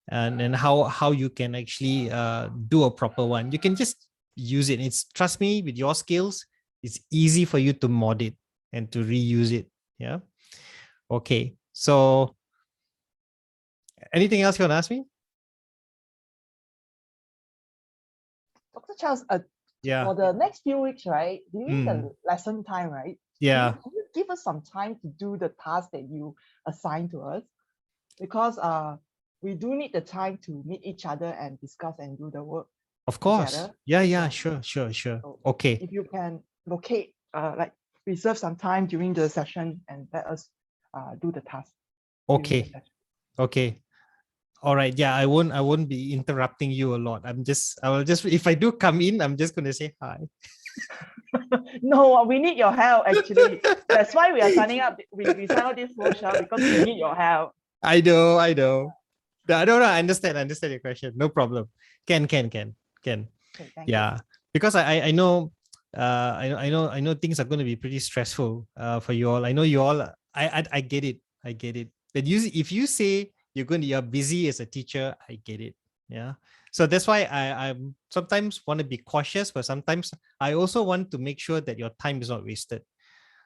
and how you can actually do a proper one. You can just use it. Trust me, with your skills, it's easy for you to mod it and to reuse it. Yeah. Okay. So anything else you want to ask me? Dr. Charles, Yeah. for the next few weeks, right, during the lesson time, right? Yeah. Can you give us some time to do the task that you assign to us? Because we do need the time to meet each other and discuss and do the work. Of course. Together. Yeah. Sure. So Okay. if you can locate, reserve some time during the session and let us do the task. Okay. All right. Yeah, I won't be interrupting you a lot. I will just, if I do come in, I'm just going to say hi. No, we need your help actually. That's why we are signing up. We sign up this workshop because we need your help. I know. No, I understand your question. No problem. Can. Okay, Yeah, because I know I know things are going to be pretty stressful for you all. I know you all. I get it. But if you say you're busy as a teacher, I get it. Yeah. So that's why I'm sometimes want to be cautious, but sometimes I also want to make sure that your time is not wasted.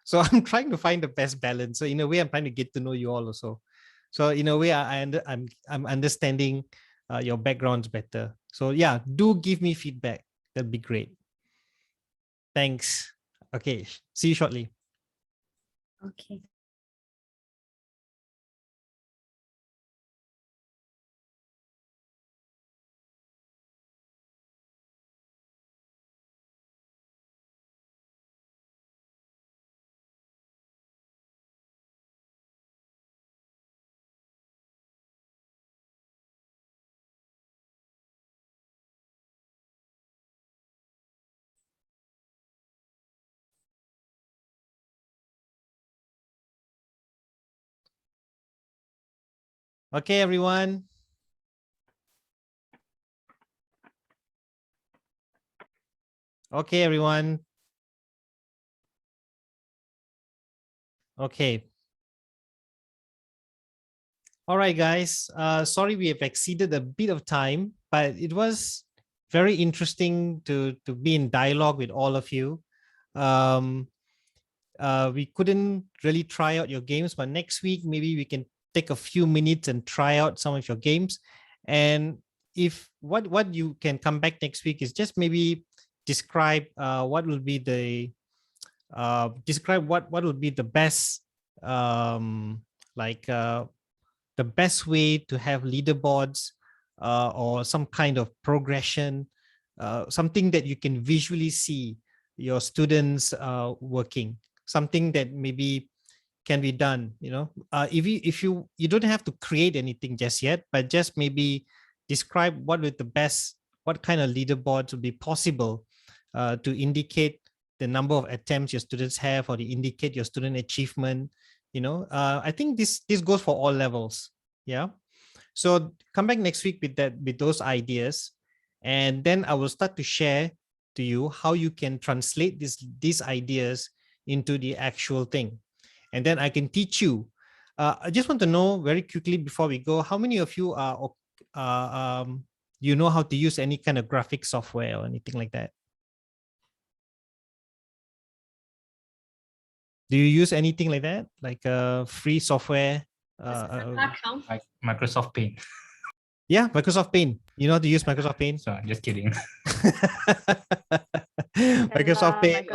So I'm trying to find the best balance. So in a way, I'm trying to get to know you all also. So in a way, I'm understanding your backgrounds better. So yeah, do give me feedback. That'd be great. Thanks. Okay, see you shortly. Okay. Okay, everyone. Okay, everyone. Okay. All right, guys. Sorry we have exceeded a bit of time, but it was very interesting to be in dialogue with all of you. We couldn't really try out your games, but next week maybe we can take a few minutes and try out some of your games. And if what you can come back next week is just maybe describe what will be the describe what would be the best like the best way to have leaderboards or some kind of progression, something that you can visually see your students working, something that maybe can be done. If you don't have to create anything just yet, but just maybe describe what kind of leaderboards would be possible to indicate the number of attempts your students have, or to indicate your student achievement. I think this goes for all levels. Yeah. So come back next week with those ideas, and then I will start to share to you how you can translate these ideas into the actual thing, and then I can teach you. I just want to know very quickly before we go, how many of you are you know how to use any kind of graphic software or anything like that? Do you use anything like that, like free software? Like Microsoft Paint. Yeah, Microsoft Paint. You know how to use Microsoft Paint? So I'm just kidding. Microsoft Paint.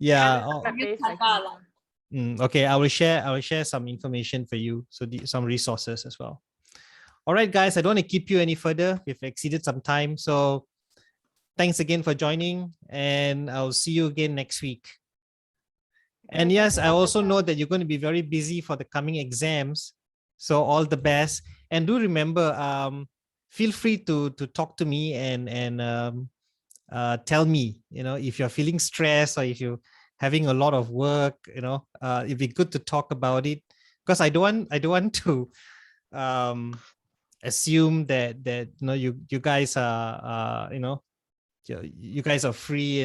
Yeah. Okay, I will share some information for you, so some resources as well. All right, guys, I don't want to keep you any further. We've exceeded some time, so thanks again for joining, and I'll see you again next week. And yes, I also know that you're going to be very busy for the coming exams, so all the best. And do remember, feel free to talk to me and tell me, if you're feeling stressed or if you're having a lot of work. It'd be good to talk about it, because I don't want to assume that you guys are you guys are free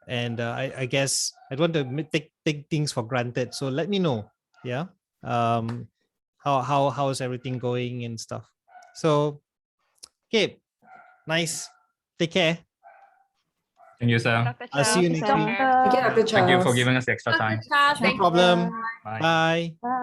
and I guess I don't want to take things for granted. So let me know, yeah, how's everything going and stuff. So, okay, nice. Take care. Thank you, sir. I'll see you next week. Thank you, Dr. Thank you for Charles. giving us the extra time. No problem. Bye. Bye. Bye.